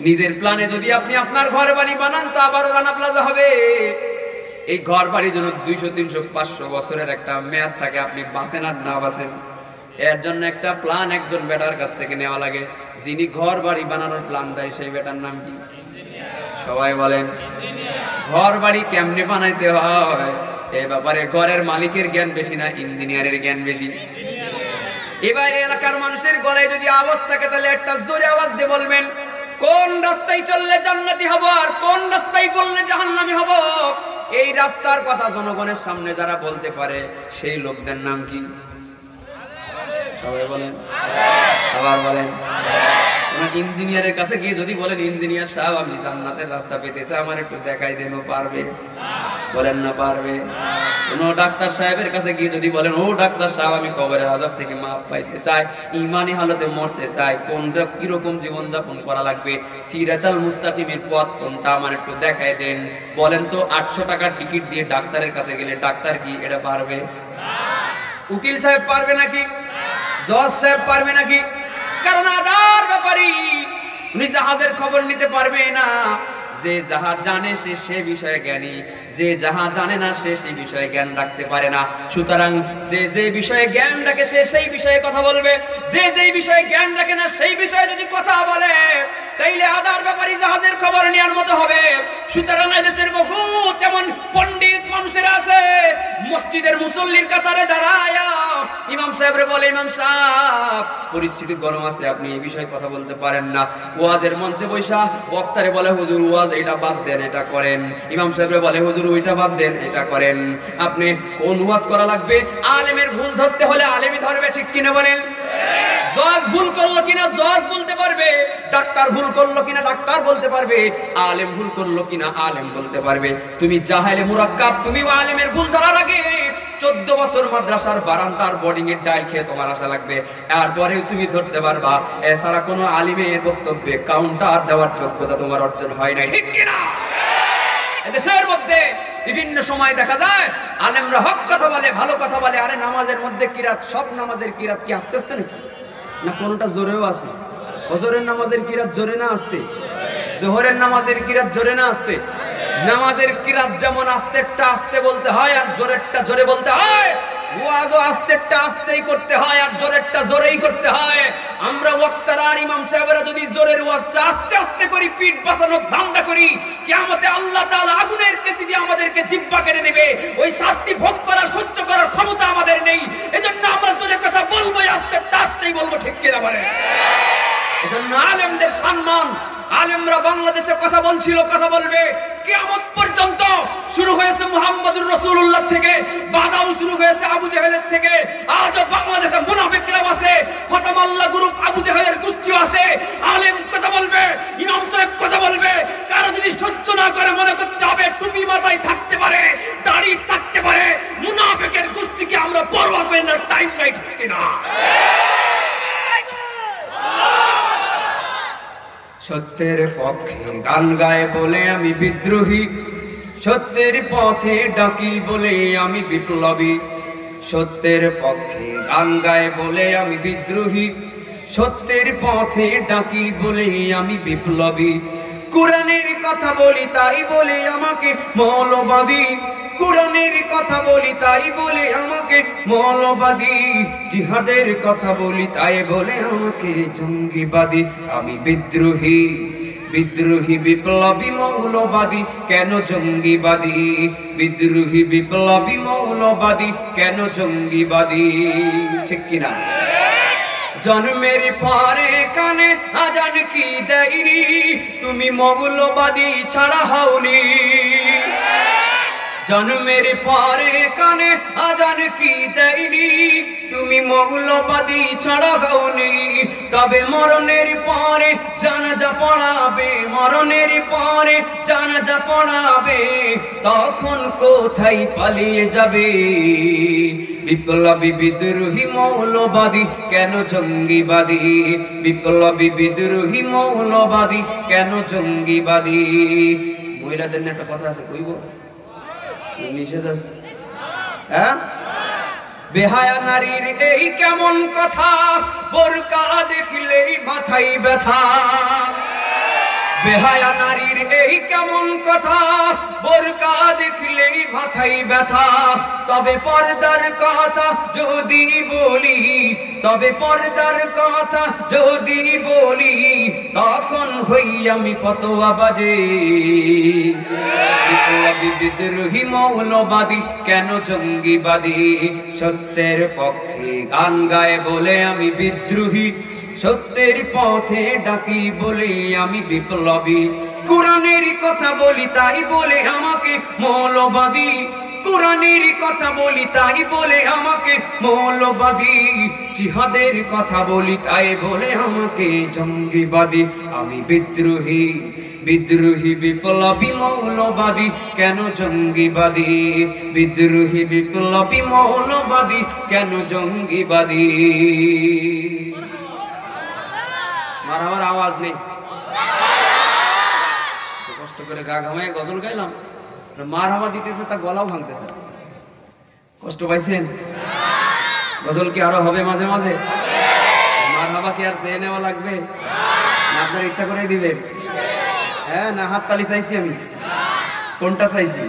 নিজের প্ল্যানে যদি আপনি আপনার ঘর বাড়ি বানান তো আবার রানা প্লাজা হবে। এই ঘর বাড়ির জন্য 200, 300, 500 বছরের একটা মেয়াদ থাকে, আপনি বাঁচেন আর না বাঁচেন, এর জন্য একটা প্ল্যান একজন বেটার কাছ থেকে নেওয়া লাগে। যিনি ঘর বাড়ি বানানোর প্ল্যান দেয় সেই বেটার নাম কি? সবাই বলেন। ঘর বাড়ি কেমনে বানাইতে হয় এই ব্যাপারে ঘরের মালিকের জ্ঞান বেশি না ইঞ্জিনিয়ারের জ্ঞান বেশি? এবার এলাকার মানুষের গলায় যদি আওয়াজ থাকে তাহলে একটা জোরে আওয়াজ দিয়ে বলবেন, কোন রাস্তায় চললে জান্নাতি হব আর কোন রাস্তায় বললে জাহান্নামী হব। এই রাস্তার কথা জনগণের সামনে যারা বলতে পারে সেই লোকদের নাম কি? সবাই বলেন। আবার বলেন। ইঞ্জিনিয়ারের কাছে গিয়ে যদি বলেন, ইঞ্জিনিয়ার সাহেব আমি জান্নাতের রাস্তা পেতেছি, আমার একটু দেখাই দেন, পারবে? বলেন না পারবে? কোন ডাক্তার সাহেবের কাছে গিয়ে যদি বলেন, ও ডাক্তার সাহেব আমি কবরের আযাব থেকে মাফ পাইতে চাই, ঈমানি হালতে মরতে চাই, কোন কিরকম জীবন যাপন করা লাগবে, সিরাতাল মুস্তাকিমের পথ কোনটা আমার একটু দেখাই দেন। বলেন তো 800 টাকার টিকিট দিয়ে ডাক্তারের কাছে গেলে ডাক্তার কি এটা পারবে? উকিল সাহেব পারবে নাকি? জজ সাহেব পারবে নাকি? কারণ আদার ব্যাপারী উনি জাহাজের খবর নিতে পারবে না। যে যাহা জানে সে সে বিষয়ে জ্ঞানী, যে যাহা জানে না সে সেই বিষয়ে জ্ঞান রাখতে পারে না। সুতরাং যে যে বিষয়ে জ্ঞান রাখে সে সেই বিষয়ে কথা বলবে, যে যেই বিষয়ে জ্ঞান রাখে না সেই বিষয়ে যদি কথা বলে তাইলে আদার ব্যাপারী জাহাজের খবর নেওয়ার মতো হবে। সুতরাং এদেশের বহু তেমন পণ্ডিত মানুষেরা আছে, মসজিদের মুসল্লির কাতারে দাঁড়ায়া ইমাম সাহেবরে বলে, ইমাম সাহেব পরিস্থিতি গরম আছে, আপনি এই বিষয়ে কথা বলতে পারেন না। ওয়াজের মঞ্চে বৈশা বক্তারে বলে, হুজুর ওয়াজ এটা বাদ দেন, এটা করেন। ইমাম সাহেবরে বলে, হুজুর ওইটা বাদ দেন, এটা করেন। আপনি কোন ওয়াজ করা লাগবে? আলেমের ভুল ধরতে হলে আলেমই ধরবে, ঠিক কিনা বলেন? জজ ভুল করলো কিনা জজ বলতে পারবে, ডাক্তার ভুল করলো কিনা ডাক্তার বলতে পারবে, আলেম ভুল করলো কিনা আলেম বলতে পারবে। তুমি জাহেলে মুরাক্কাব, তুমি আলেমের ভুল ধরার আগে 14 বছর মাদ্রাসার বারান্দার বোর্ডিং এর ডাইল খেয়ে তোমার আশা লাগবে, এরপরেও তুমি ধরতে পারবা। এছাড়া কোনো আলিমের বক্তব্যে কাউন্টার দেওয়ার যোগ্যতা তোমার অর্জন হয় নাই, ঠিক কিনা? দেশের মধ্যে বিভিন্ন সময় দেখা যায় আলেমরা হক কথা বলে, ভালো কথা বলে, আরে নামাজের মধ্যে কিরাত, সব নামাজের কিরাত কি আস্তে আস্তে নাকি? না কোনটা জোরেও আছে? ফজরের নামাজের কিরাত জোরে না আস্তে? জোহরের নামাজের কিরাত জোরে না আস্তে? নামাজের কিরাত যেমন আস্তেরটা আস্তে বলতে হয় আর জোরেরটা জোরে বলতে হয়, ওয়াজও আস্তেরটা আস্তেই করতে হয় আর জোরেরটা জোরেই করতে হয়। আমরা বক্তারা আর ইমাম সাহেবরা যদি জোরের ওয়াজটা আস্তে আস্তে করি, পিঠ বাঁচানোর ধান্দা করি, কিয়ামতে আল্লাহ তাআলা আগুনের কেচি দিয়ে আমাদেরকে জিহ্বা কেটে দিবে। ওই শাস্তি ভোগ করা, সহ্য করার ক্ষমতা আমাদের নেই। এজন্য আমরা জোরে কথা বলবো, আস্তেরটা আস্তেই বলবো, ঠিক কিনা বলেন? এজন্য আলেমদের সম্মান, আলেমরা বাংলাদেশে কথা বলছিল, কথা বলবে কিয়ামত পর্যন্ত। শুরু হয়েছে মুহাম্মদুর রাসূলুল্লাহ থেকে, বাধাও শুরু হয়েছে আবু জেহেলের থেকে। আজও বাংলাদেশে মুনাফিকরা আছে, খতম আল্লাহ গ্রুপ আবু জেহেলের গোষ্ঠী আছে। আলেম কথা বলবে, ইমাম সাহেব কথা বলবে। কারো যদি সহ্য না করে, মনে করতে হবে টুপি মাথায় থাকতে পারে, দাড়ি থাকতে পারে, মুনাফিকের গোষ্ঠীকে আমরা পরোয়া করি না, টাইম নাই, ঠিক কিনা? সত্যের পক্ষে গান গায় বলে আমি বিদ্রোহী, সত্যের পথে ডাকি বলে আমি বিপ্লবী। সত্যের পক্ষে গান গায় বলে আমি বিদ্রোহী, সত্যের পথে ডাকি বলে আমি বিপ্লবী। কোরআনের কথা বলি তাই বলে আমাকে মৌলবাদী, কোরআনের কথা বলি তাই বলে আমাকে মৌলবাদী। জিহাদের কথা বলি তাই বলে আমাকে জঙ্গিবাদী। আমি বিদ্রোহী, বিদ্রোহী বিপ্লবী মৌলবাদী, কেন জঙ্গিবাদী? বিদ্রোহী বিপ্লবী মৌলবাদী, কেন জঙ্গিবাদী? ঠিক কিনা? জন্মের পরে কানে আজান কি দেয়নি, তুমি মৌলবাদী ছাড়া হওনি। জন্মের পরে কানে আজান কি দেয়নি, তুমি মৌলবাদী ছাড়া হওনি। তবে মরণের পরে জানাজা পড়াবে, মরণের পরে জানাজা পড়াবে, তখন কোথায় পালিয়ে যাবে? বিপ্লবী বিদ্রোহী মৌলবাদী, কেন জঙ্গিবাদী? বিপ্লবী বিদ্রোহী মৌলবাদী, কেন জঙ্গিবাদী? মহিলাদের নিয়ে একটা কথা আছে, কইব? নিষেধ আছে? হ্যাঁ, বেহায়া নারীর এই কেমন কথা, বোরকা দেখলেই মাথায় ব্যথা। বেহায়া নারীর এই কেমন কথা, বোরকা দেখলেই মাথায় ব্যথা। তবে পর্দার কথা যদি বলি, তবে পর্দার কথা যদি বলি, তখন হই আমি ফতোয়াবাজি। বিপ্লবী বিদ্রোহী মৌলবাদী, কেন জঙ্গিবাদী? সত্যের পক্ষে গান গায় বলে আমি বিদ্রোহী, সত্যের পথে ডাকি বলে আমি বিপ্লবী। কোরআনের কথা বলি তাই বলে আমাকে মৌলবাদী, কোরআনের কথা বলি তাই বলে আমাকে মৌলবাদী। জিহাদের কথা বলি তাই বলে আমাকে জঙ্গিবাদী। আমি বিদ্রোহী, বিদ্রোহী বিপ্লবী মৌলবাদী, কেন জঙ্গিবাদী? বিদ্রোহী বিপ্লবী মৌলবাদী, কেন জঙ্গিবাদী? আমার আওয়াজ নেই, কষ্ট করে গা ঘামায় গজল গাইলাম, মার হাওয়া দিতেছে, তা গলাও ভাঙতেছে। কষ্ট পাইছেন? গজল কি আরো হবে মাঝে মাঝে? মার হাওয়া কি আর চেয়ে নেওয়া লাগবে? না আপনার ইচ্ছা করে দিবে? হ্যাঁ, না হাততালি চাইছি আমি? কোনটা চাইছি?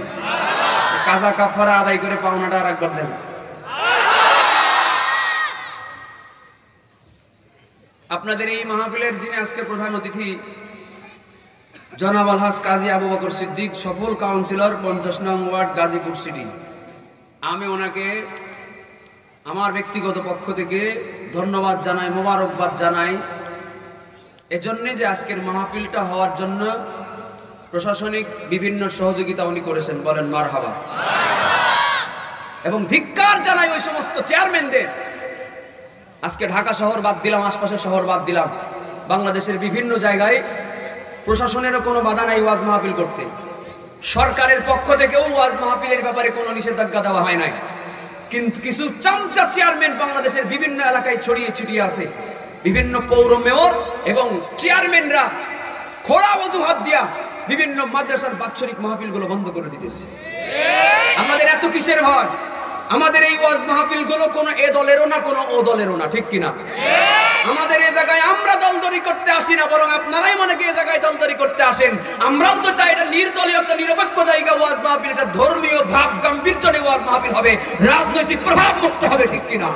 কাজা কাফারা আদায় করে পাওনাটা আর একবার দেন। আপনাদের এই মাহফিলের যিনি আজকে প্রধান অতিথি, জনাব আলহাজ কাজী আবু বকর সিদ্দিক, সফল কাউন্সিলর, 50 নং ওয়ার্ড, গাজীপুর সিটি। আমি ওনাকে আমার ব্যক্তিগত পক্ষ থেকে ধন্যবাদ জানাই, মোবারকবাদ জানাই এজন্যে যে আজকের মাহফিলটা হওয়ার জন্য প্রশাসনিক বিভিন্ন সহযোগিতা উনি করেছেন, বলেন মারহাবা। এবং ধিক্কার জানাই ওই সমস্ত চেয়ারম্যানদের। আজকে ঢাকা শহর বাদ দিলাম, আশপাশের শহর বাদ দিলাম, বাংলাদেশের বিভিন্ন জায়গায় প্রশাসনেরও কোনো বাধা নাই ওয়াজ মাহফিল করতে। সরকারের পক্ষ থেকেও ওয়াজ মাহফিলের ব্যাপারে কোনো নিষেধাজ্ঞা দেওয়া হয় নাই। কিন্তু কিছু চামচা চেয়ারম্যান বাংলাদেশের বিভিন্ন এলাকায় ছড়িয়ে ছিটিয়ে আছে। বিভিন্ন পৌর মেয়র এবং চেয়ারম্যানরা খোড়া অজুহাত দিয়া বিভিন্ন মাদ্রাসার বাৎসরিক মাহফিলগুলো বন্ধ করে দিতেছে। আমাদের এত কিসের ভয়? আমাদের এই ওয়াজ মাহফিলগুলো কোনো এ দলেরও না, কোনো ও দলেরও না, ঠিক কিনা? আমাদের এই জায়গায় আমরা দলদরি করতে আসি না, বরং আপনারাই মনে কি এই জায়গায় দলদরি করতে আসেন। আমরাও তো চাই এটা নির্দলীয় একটা নিরপেক্ষ জায়গা ওয়াজ মাহফিল, এটা ধর্মীয় ভাব গাম্ভীর্য নিয়ে ওয়াজ মাহফিল হবে, রাজনৈতিক প্রভাব মুক্ত হবে, ঠিক কিনা?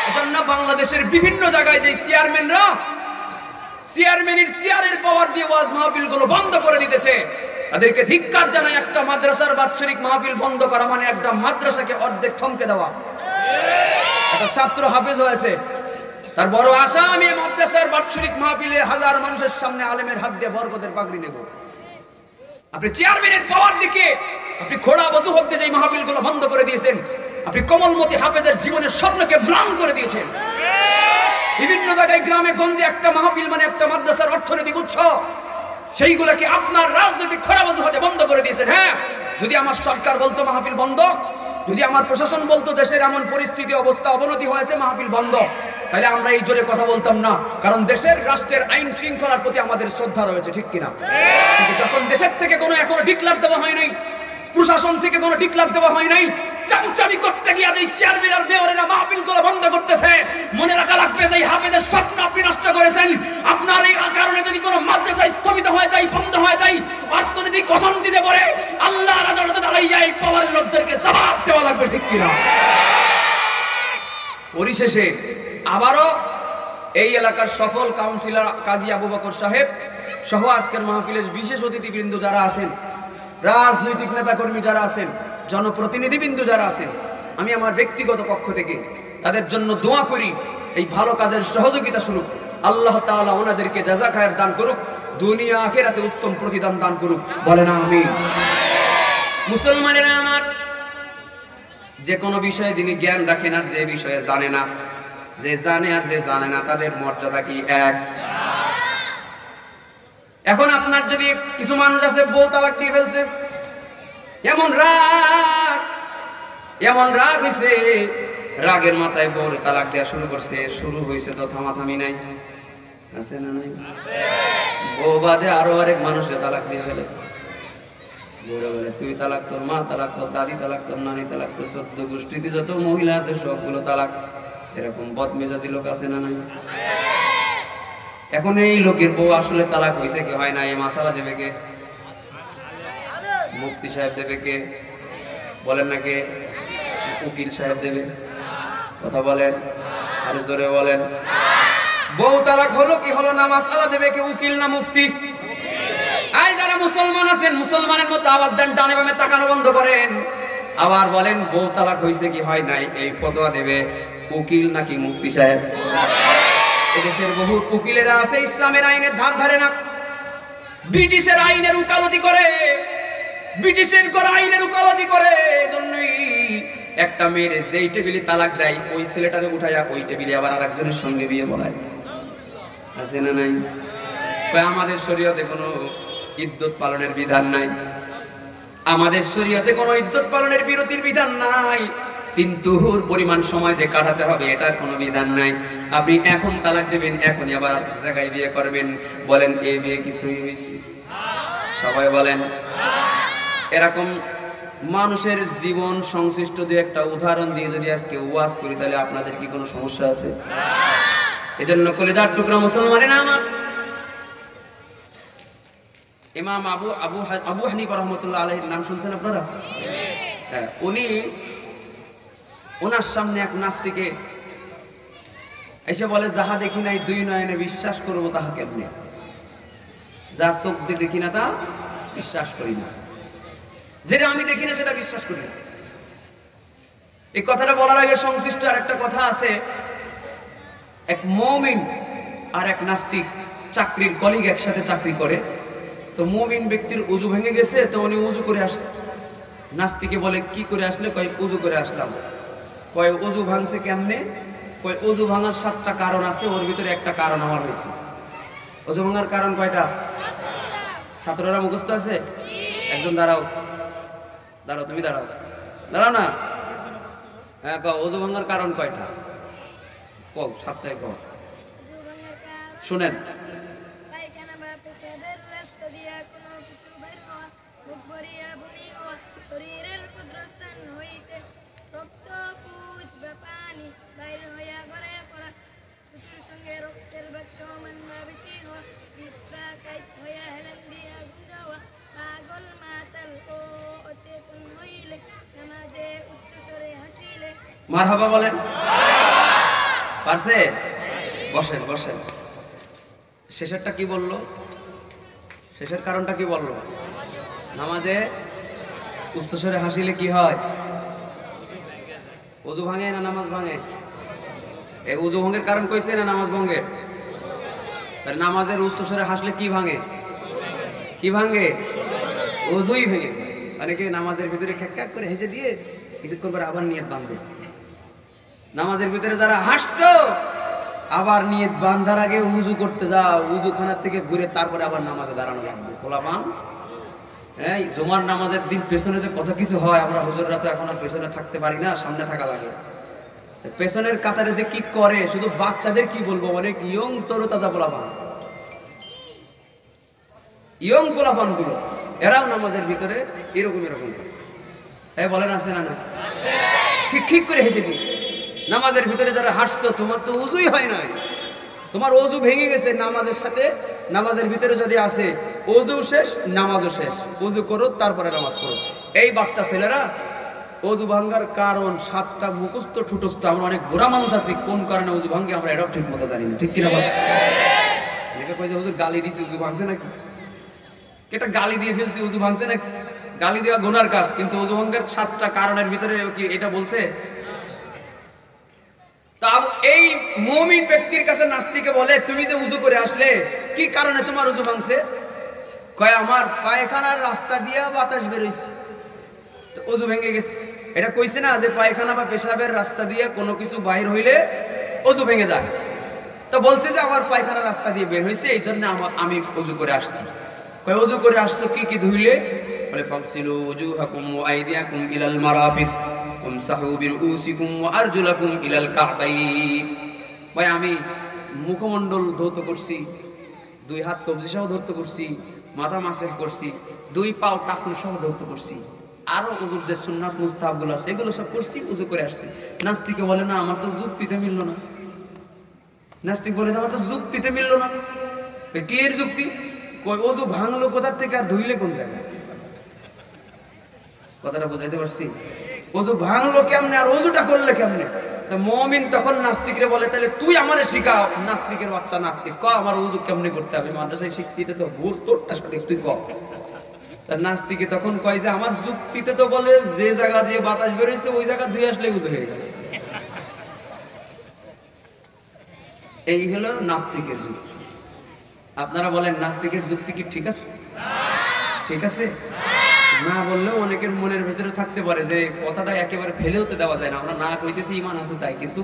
এজন্য বাংলাদেশের বিভিন্ন জায়গায় যে চেয়ারম্যানের চেয়ারের পাওয়ার দিয়ে ওয়াজ মাহফিল গুলো বন্ধ করে দিতেছে, তাদেরকে ধিক্কার জানাই। একটা মাদ্রাসার বাৎসরিক মাহফিল বন্ধ করা মানে একটা মাদ্রাসাকে অর্ধেক থমকে দেওয়া। একটা ছাত্র হাফেজ হয়েছে, তার বড় আশা আমি মাদ্রাসার বাৎসরিক মাহফিলে হাজার মানুষের সামনে আলেমের হাত দিয়ে বরকতের পাগড়ি নেব। আপনি চেয়ারম্যানের পাওয়ার দিকে আপনি খোড়া বজু হতে যে মাহফিল গুলো বন্ধ করে দিয়েছেন, আপনি কমলমতি হাফেজের জীবনের স্বপ্নকে ম্লান করে দিয়েছেন। বিভিন্ন জায়গায় গ্রামে গঞ্জে একটা মাহফিল মানে একটা মাদ্রাসার অর্থনৈতিক উৎস, সেইগুলোকে আপনার রাজনৈতিক খোরাবাজি হতে বন্ধ করে দিয়েছেন। হ্যাঁ, যদি আমার সরকার বলতো মাহফিল বন্ধ, যদি আমার প্রশাসন বলতো দেশের এমন পরিস্থিতি অবস্থা অবনতি হয়েছে মাহফিল বন্ধ, তাহলে আমরা এই জোরে কথা বলতাম না, কারণ দেশের রাষ্ট্রের আইন শৃঙ্খলার প্রতি আমাদের শ্রদ্ধা রয়েছে, ঠিক কিনা? কিন্তু যখন দেশের থেকে কোনো এখনো ডিক্লার দেওয়া হয় নাই, প্রশাসন থেকে কোনো ডিক্লার দেওয়া হয় নাই, চামচামি করতে গিয়ে এই চেয়ারম্যান আর মেয়রেরা মাহফিল গুলো বন্ধ করতেছে, মনে রাখা লাগবে যে হাফেজের স্বপ্ন আপনি নষ্ট করেছেন। আপনার এই কারণে যদি কোনো মাদ্রাসা স্থগিত হয়ে যায়, বন্ধ হয়ে যায়, অর্থনৈতিক অশান্তিতে পড়ে আল্লাহর আদালতে দাঁড়িয়ে যায় পাওয়ারের লোকদেরকে জবাব দেওয়া লাগবে, ঠিক কিনা? পরিশেষে আবারও এই এলাকার সফল কাউন্সিলর কাজী আবু বকর সাহেব সহ আজকের মাহফিলের বিশেষ অতিথিবৃন্দ যারা আছেন, রাজনৈতিক নেতাকর্মী যারা আছেন, জনপ্রতিনিধিবৃন্দ যারা আছেন, আমি আমার ব্যক্তিগত পক্ষ থেকে তাদের জন্য দোয়া করি, এই ভালো কাজের সহযোগিতা স্বরূপ আল্লাহ তাআলা ওনাদেরকে জাযা খায়ের দান করুক, দুনিয়া আখিরাতে উত্তম প্রতিদান দান করুক, বলেন আমিন। মুসলমানেরা আমার, যে কোনো বিষয়ে যিনি জ্ঞান রাখেন আর যে বিষয়ে জানে না, যে জানে আর যে জানে না, তাদের মর্যাদা কি এক? এখন আপনার যদি কিছু মানুষ আছে বউ তালাক দিয়ে ফেলছে, এমন রাগ হয়েছে, রাগের মাথায় বউর তালাক দেওয়া শুরু করছে, শুরু হয়েছে তো থামাথামি নাই, আছে না নাই? বউ বাদে আরো আরেক মানুষের তালাক দিয়ে ফেলে, বউরা বলে তুই তালাক, তোর মা তালাক, তোর দাদি তালাক, তোর নানি তালাক, তোর 14 গোষ্ঠীতে যত মহিলা আছে সবগুলো তালাক। এরকম বদমেজাজি লোক আছে না নাই? এখন এই লোকের বউ আসলে তালাক হয়েছে কি হয় না, এই মাসালা দেবে কে? মুফতি সাহেব দেবে কে? বলেন না কে? উকিল সাহেব দেবে? কথা বলেন, আরো জোরে বলেন। বউ তালাক হলো কি হলো না, মাসালা দেবে কে? উকিল না মুফতি? আই যারা মুসলমান আছেন, মুসলমানের মতো আওয়াজ দেন, ডানে বামে তাকানো বন্ধ করেন। আবার বলেন বউ তালাক হয়েছে কি হয় নাই, এই ফতোয়া দেবে উকিল নাকি মুফতি সাহেব? এদেশের বহু উকিলেরা আছে ইসলামের আইনের ধার ধারে না, ব্রিটিশের আইনের উকালতি করে, ব্রিটিশের আইনের উকালতি করে। এজন্যই একটা মেয়ের যেই টেবিলে তালাক দেয়, ওই ছেলেটারে উঠাইয়া ওই টেবিলে আবার আরেকজনের সঙ্গে বিয়ে বলায়, আছে না নাই? আমাদের শরীয়তে কোনো ইদ্যত পালনের বিধান নাই, আমাদের শরীয়তে কোনো ইদ্যত পালনের বিরতির বিধান নাই, কিন্তু পরিমাণ সময় যে কাটাতে হবে এটার কোনো বিধান নাই। আপনি এখন তালাক দেবেন, এখনই আবার জায়গায় বিয়ে করবেন, বলেন এই বিয়ে কিছুই হয়েছে? সবাই বলেন। এরকম মানুষের জীবন সংশ্লিষ্ট দু একটা উদাহরণ দিয়ে যদি আজকে ওয়াজ করি, তাহলে আপনাদের কি কোনো সমস্যা আছে? এজন্য কলিজার টুকরা মুসলমানেরা আমার, ইমাম আবু হানিফা রাহমাতুল্লাহ আলাইহির নাম শুনছেন আপনারা? হ্যাঁ, ওনার সামনে এক নাস্তিকে এসে বলে, যাহা দেখি নাই দুই নয়নে বিশ্বাস করবো তাহা কেমনে? যা চোখ দিয়ে দেখি না তা বিশ্বাস করি না, যেটা আমি দেখি না সেটা বিশ্বাস করি না। এই কথাটা বলার আগে সংশ্লিষ্ট আর একটা কথা আছে। এক মুমিন আর এক নাস্তিক চাকরির কলিগ একসাথে চাকরি করে, তো মুমিন ব্যক্তির উজু ভেঙে গেছে, তো উনি উজু করে আসছে। নাস্তিকে বলে কি করে আসলে? কয় উজু করে আসলাম। কয় উজু ভাঙছে কেমনে? কয় উজু ভাঙার 7টা কারণ আছে, ওর ভিতরে একটা কারণ আমার হয়েছে। উজু ভাঙার কারণ কয়টা? 17টা মুখস্থ আছে? একজন দাঁড়াও, দাঁড়াও, তুমি দাঁড়াও, দাঁড়াও না। হ্যাঁ, কও উজু ভাঙার কারণ কয়টা? কও, 7টাই কও। শুনেন, শরীরের ক্ষুদ্রস্থান হইতে রক্ত পুজ বা পানি বাইরে হইয়া ঘরে পড়া, পুত্রের সঙ্গে মারহাবা বলেন। পারছে? বসেন বসেন। শেষেরটা কি বললো? শেষের কারণটা কি বললো? নামাজে উচ্চস্বরে হাসিলে কি হয়? ওযু ভাঙে না নামাজ ভাঙে? এই ওযু ভঙ্গের কারণ কইছে না নামাজ ভঙ্গের? নামাজের উচ্চস্বরে হাসলে কি ভাঙে? কি ভাঙে? ওযুই ভেঙে। অনেকে নামাজের ভিতরে খ্যাক করে হেসে দিয়ে কিছুক্ষণ পরে আবার নিয়ত বাঁধবে। নামাজের ভিতরে যারা হাসছো আবার নিয়ত বাঁধার আগে উযু করতে যাও, উযুখানার থেকে ঘুরে তারপরে আবার নামাজে দাঁড়ানো লাগবে। পোলাপান এই জুমার নামাজের দিন পেছনে যে কত কিছু হয়, আমরা হুজুররা তো এখন আর পেছনে থাকতে পারি না, সামনে থাকা লাগে। পেছনের কাতারে যে কি করে, শুধু বাচ্চাদের কি বলবো, অনেক ইয়ং তরুতাজা পোলাপান, ইয়ং পোলাপান গুলো এরাও নামাজের ভিতরে এরকম এরকম বলেন আছে না? না ঠিক করে হেসে দিই। নামাজের ভিতরে যারা হাসছো তোমার তো উযুই হয় নাই, তোমার ওযু ভেঙে গেছে নামাজের সাথে। নামাজের ভিতরে যদি আসে ওযু শেষ নামাজও শেষ, ওযু করো তারপরে নামাজ পড়ো। এই বাচ্চা ছেলেরা ওযু ভাঙ্গার কারণ 7টা মুখস্থ ঠুটস্থ। আমরা অনেক বুড়া মানুষ আছি, কোন কারণে ওযু ভাঙ্গে আমরা এটাও ঠিক মতো জানি না, ঠিক কিনা বল? অনেকে কয় যে হুজুর গালি দিছি ওযু ভাঙছে নাকি, এটা গালি দিয়ে ফেলছি ওযু ভাঙছে নাকি? গালি দেওয়া গুনার কাজ, কিন্তু ওযু ভাঙ্গার 7টা কারণের ভিতরে কি এটা বলছে? তা এই মুমিন ব্যক্তির কাছে নাস্তিকে বলে তুমি যে উযু করে আসলে কি কারণে তোমার উযু ভাঙছে? কয় আমার পায়খানার রাস্তা দিয়ে বাতাস বের হইছে, তো উযু ভেঙে গেছে। এটা কইছে না যে পায়খানা বা পেশাবের রাস্তা দিয়ে কোনো কিছু বাইর হইলে উযু ভেঙে যায়? তো বলছে যে আমার পায়খানার রাস্তা দিয়ে বের হইছে, এই জন্য আমি উযু করে আসছি। কয় উযু করে আসছো কি কি ধুইলে? বলে ফাগসিলু ওযুহাকুম ওয়া আইদিয়াকুম ইলাল মারাফিক ওয়ামসাহু বিরুসিকুম ওয়া আরজুলাকুম ইলাল কা'বাইন। ভাই আমি মুখমণ্ডল ধৌত করছি, 2 হাত কবজি সহ ধৌত করছি, মাথা মাসেহ করছি, 2 পাও টাকনু সহ ধৌত করছি, আরো উযুর যে সুন্নাত মুস্তাহাবগুলো আছে এগুলো সব করছি, উযু করে আসছি। নাস্তিকে বলে না আমার তো যুক্তিতে মিললো না। নাস্তিক বলে আমার তো যুক্তিতে মিললো না। কি এর যুক্তি? কই ওযু ভাঙলো কোথা থেকে আর ধুইলে কোন জায়গায়? কথাটা বুঝাইতে পারছি? ওযু ভাঙলো কেমনে আর ওযুটা করলে কেমনে? তা মুমিন তখন নাস্তিকরে বলে তাহলে তুই আমারে শিখাও। নাস্তিকের বাচ্চা নাস্তিক, ক আমার ওযু কেমনে করতে হবে, মাদ্রাসায় শিখছি, এটা তো ভুল, তোরটা সঠিক, তুই ক। তার নাস্তিকে তখন কয় যে আমার যুক্তিতে তো বলে যে জায়গা দিয়ে বাতাস বেরোইছে ওই জায়গা ধুই আসলে ওযু হয়ে গেল। এই হলো নাস্তিকের যুক্তি। আপনারা বলেন নাস্তিকের যুক্তি কি ঠিক আছে? ঠিক আছে না বললেও অনেকের মনের ভেতরে থাকতে পারে যে কথাটা একেবারে ফেলেও তো দেওয়া যায় না। আমরা না কইতেছি ঈমান আছে তাই, কিন্তু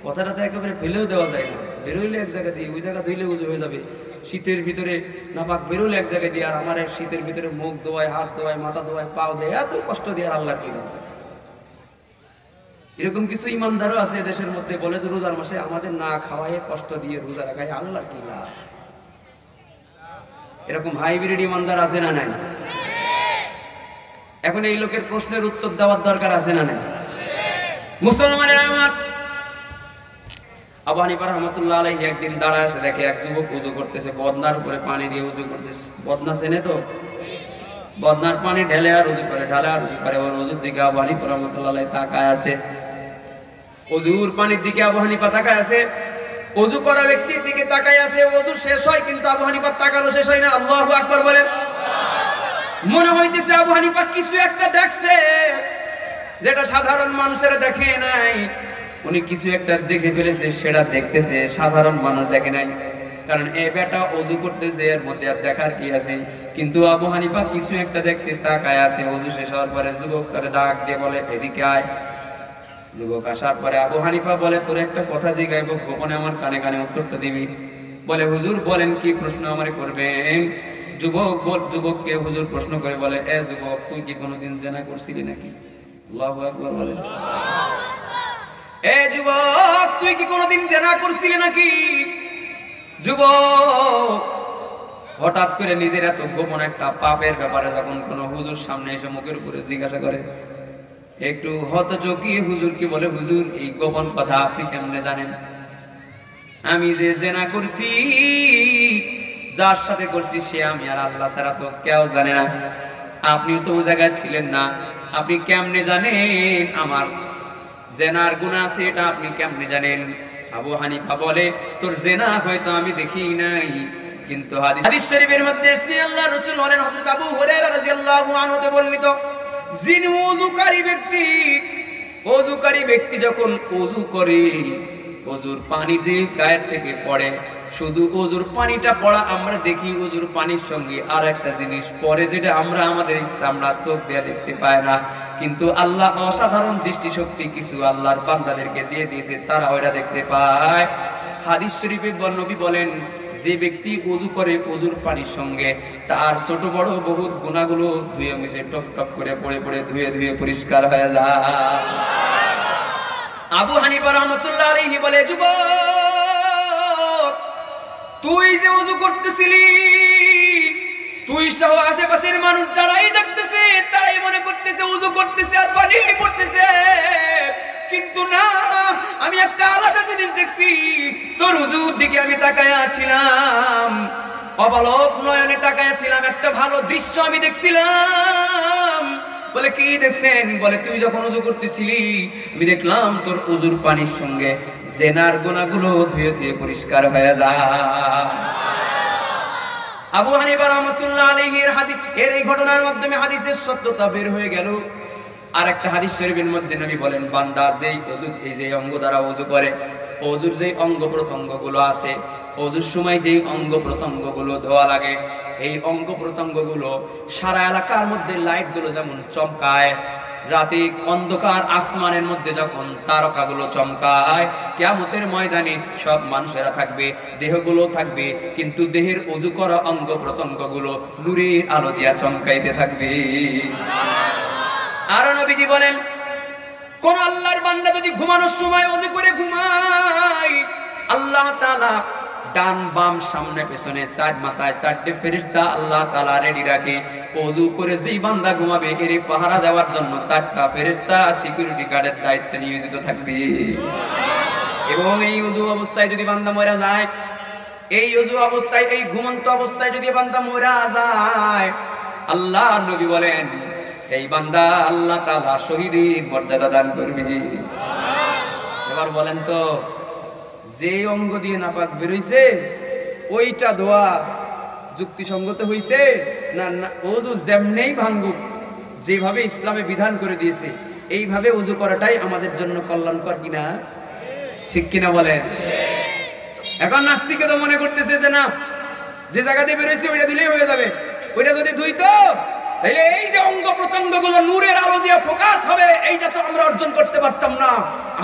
কথাটা তো একেবারে ফেলেও দেওয়া যায় না। বেরোইলে এক জায়গা দিয়ে ওই জায়গা ধুইলে উযু হয়ে যাবে। শীতের ভিতরে নাপাক বেরোলে এক জায়গায় দিয়ে, আর আমার শীতের ভিতরে মুখ ধোয়ায়, হাত ধোয়ায়, মাথা ধোয়ায়, পাও দেয়, এত কষ্ট দিয়ে আর আল্লাহর কি দরকার? এরকম কিছু ইমানদারও আছে দেশের মধ্যে, বলে যে রোজার মাসে আমাদের না খাওয়ায় কষ্ট দিয়ে রোজা রাখায়, আল্লাহর কি লাভ? এরকম হাইব্রিড ইমানদার আছে না নাই? এখন এই লোকের প্রশ্নের উত্তর দেওয়ার দরকার আছে না নাই? মুসলমানেরা আমার, আবু হানিফা রাহমাতুল্লাহ আলাইহি একদিন দাঁড়ায় আছে, দেখে এক যুবক উযু করতেছে, বদনার উপরে পানি দিয়ে উযু করতেছে। বদনা চেনে তো? বদনার পানি ঢেলে আর উযু করে, ঢালে আর উযু করে। ওর উযুর দিকে আবু হানিফা রাহমাতুল্লাহ আলাইহি তাকায় আছে। উযুর পানির দিকে আবু হানিফা তাকায় আছে, উযু করা ব্যক্তির দিকে তাকায় আছে। উযু শেষ হয় কিন্তু আবু হানিফার তাকানো শেষ হয় না। আল্লাহু আকবার বলেন। মনে হইতেছে আবু হানিফা কিছু একটা দেখছে যেটা সাধারণ মানুষেরা দেখে নাই। উনি কিছু একটা দেখে ফেলেছে, সেটা দেখতেছে, সাধারণ মানুষ দেখে নাই। কারণ এই বেটা ওযু করতেছে, এর মধ্যে আর দেখার কি আছে? কিন্তু আবু হানিফা কিছু একটা দেখছে, তাকায় আছে। ওযু শেষ হওয়ার পরে যুবক তারে ডাক দিয়ে বলে এদিকে আয়। যুবক আসার পরে আবু হানিফা বলে তোর একটা কথা জিজ্ঞাসা গোপনে আমার কানে কানে উত্তরটা দিবি। বলে হুজুর বলেন কি প্রশ্ন আমারে করবেন? যুবককে হুজুর প্রশ্ন করে বলে, এ যুবক তুই কি কোনোদিন জিনা করছিলি নাকি? আল্লাহু আকবার বলেন। এ যুবক তুই কি কোনোদিন জিনা করছিলি নাকি? যুবক হঠাৎ করে নিজের এত গোপন একটা পাপের ব্যাপারে যখন কোনো হুজুর সামনে এসে মুখের উপরে জিজ্ঞাসা করে, একটু হতচকিয়ে হুজুর কি বলে, হুজুর এই গোপন কথা আপনি কেমনে জানেন? আমি যে জিনা করছি, যার সাথে করছি সে আমি, আর আল্লাহ ছাড়া তো কেউ জানে না। আপনিও তো ওই জায়গায় ছিলেন না, আপনি কেমনে জানেন আমার জেনার গুনাহ আছে এটা আপনি কেমনে জানেন? আবু হানিফা বলে, তোর জেনা হয়তো আমি দেখি নাই, কিন্তু হাদিস শরীফের মধ্যে এসেছে আল্লাহর রাসূল বলেন, হযরত আবু হুরায়রা রাদিয়াল্লাহু আনহু তে বর্ণিত, যিনি ওযুকারী ব্যক্তি যখন ওযু করে, ওযুর পানি যে গায়ের থেকে পড়ে, শুধু ওযুর পানিটা পড়া আমরা দেখি, ওযুর পানির সঙ্গে আর একটা জিনিস পড়ে যেটা আমরা আমাদের আমরা চোখ দিয়ে দেখতে পাই না, কিন্তু আল্লাহ অসাধারণ দৃষ্টিশক্তি কিছু আল্লাহর বান্দাদেরকে দিয়ে দিয়েছে, তারা ওইটা দেখতে পায়। হাদিস শরীফে নবী বলেন, যে ব্যক্তি ওযু করে ওযুর পানির সঙ্গে, তার ছোট বড় বহুত গুনাহগুলো ধুয়ে মুছে টপ টপ করে পড়ে পড়ে ধুয়ে ধুয়ে পরিষ্কার হয়ে যায়। আবু হানিফা রাহমাতুল্লাহ আলাইহি বলে, যুবক, তুই যে ওযু করতেছিলি, তুই সহ আশেপাশের মানুষ যারাই দেখতেছে তারাই মনে করতেছে ওযু করতেছে আর পানি পড়তেছে, কিন্তু না, আমি একটা আলাদা জিনিস দেখছি। তোর ওযুর দিকে আমি তাকায়া ছিলাম, অবলোক নয়নে তাকায়া ছিলাম, একটা ভালো দৃশ্য আমি দেখছিলাম। বলে, কি দেখছেন? বলে, তুই যখন ওযু করতেছিলি আমি দেখলাম তোর ওযুর পানির সঙ্গে জেনার গুনাহগুলো ধুয়ে ধুয়ে পরিষ্কার হয়ে যায়। আবু হানিফা রাহমাতুল্লাহ আলাইহির হাদিস, এর এই ঘটনার মাধ্যমে হাদিসের সত্যতা বের হয়ে গেল। আর একটা হাদিস শরীফের মধ্যে নবী বলেন, বান্দা যেই ওযু, এই যে অঙ্গ দ্বারা ওযু করে, ওযুর যেই অঙ্গ প্রত্যঙ্গগুলো আছে, ওযুর সময় যেই অঙ্গ প্রত্যঙ্গগুলো ধোয়া লাগে, এই অঙ্গ প্রত্যঙ্গগুলো সারা এলাকার মধ্যে লাইটগুলো যেমন চমকায়, রাতে অন্ধকার আসমানের মধ্যে যখন তারকাগুলো চমকায়, কিয়ামতের ময়দানে সব মানুষেরা থাকবে, দেহগুলো থাকবে, কিন্তু দেহের ওযু করা অঙ্গ প্রত্যঙ্গগুলো নূরের আলো দিয়া চমকাইতে থাকবে। আর নবীজি বলেন, কোন আল্লাহর বান্দা যদি ঘুমানোর সময় ওযু করে ঘুমায়, আল্লাহ তাআলা ডান বাম সামনে পেছনে চার মাথায় চারটে ফেরেশতা আল্লাহ তাআলা রেডি রাখে। ওযু করে যেই বান্দা ঘুমাবে এর পাহারা দেওয়ার জন্য চারটা ফেরেশতা সিকিউরিটি গার্ডের দায়িত্বে নিয়োজিত থাকবে। এবং এই ওযু অবস্থায় যদি বান্দা মরে যায়, এই ওযু অবস্থায়, এই ঘুমন্ত অবস্থায় যদি বান্দা মরে যায়, আল্লাহ নবী বলেন, এই বান্দা আল্লাহ তাআলা শহীদের মর্যাদা দান করবে। এবার বলেন তো, যে অঙ্গ দিয়ে নাপাক বের হইছে ওইটা ধোয়া যুক্তিসঙ্গত হইছে না? ওযু যেমনেই ভাঙুক, যেভাবে ইসলামে বিধান করে দিয়েছে এইভাবে ওযু করাটাই আমাদের জন্য কল্যাণকর কিনা? ঠিক কিনা বলেন? এখন নাস্তিকে তো মনে করতেছে যে না, যে জায়গা দিয়ে বের হইছে ওইটা দিলেই হয়ে যাবে, ওইটা যদি ধুইতো তাহলে এই যে অঙ্গ প্রত্যঙ্গগুলো নূরের আলো দিয়ে ফোকাস হবে, এইটা তো আমরা অর্জন করতে পারতাম না।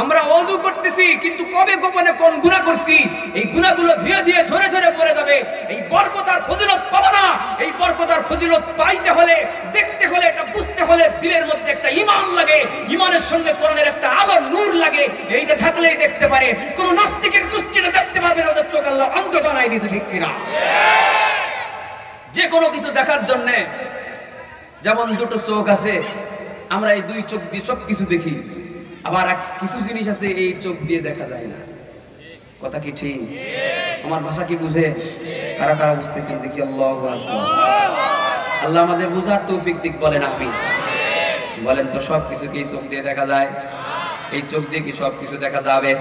আমরা ওযু করতেছি কিন্তু কবে গোপনে কোন গুনাহ করছি, এই গুনাহগুলো ধুয়ে ধুয়ে ঝরে ঝরে পড়ে যাবে। এই বরকত আর ফজিলত পাবো না। এই বরকত আর ফজিলত পাইতে হলে, দেখতে হলে, এটা বুঝতে হলে দিলের মধ্যে একটা ঈমান লাগে, ঈমানের সঙ্গে কোরআনের একটা আলো নূর লাগে। এইটা থাকলেই দেখতে পারে। কোন নাস্তিকের দৃষ্টিতে দেখতে পাবে না, ওদের চোখ আল্লাহ অন্ধ বানাই দিয়েছে, ঠিক কিনা? যে কোনো কিছু দেখার জন্য যেমন দুটো চোখ আছে, আমরা এই দুই চোখ দিয়ে সব কিছু দেখি, আবার কিছু জিনিস আছে এই চোখ দিয়ে দেখা যায় না। কথা কি ঠিক? আমার ভাষা কি বুঝে? কারা কারা বুঝতেছেন দেখি? আল্লাহু আকবার। আল্লাহ আমাদের বুঝার তৌফিক দিক, বলেন আমিন। বলেন তো, সব কিছু কি চোখ দিয়ে দেখা যায়? এই চোখ দিয়ে কি সব কিছু দেখা যাবে?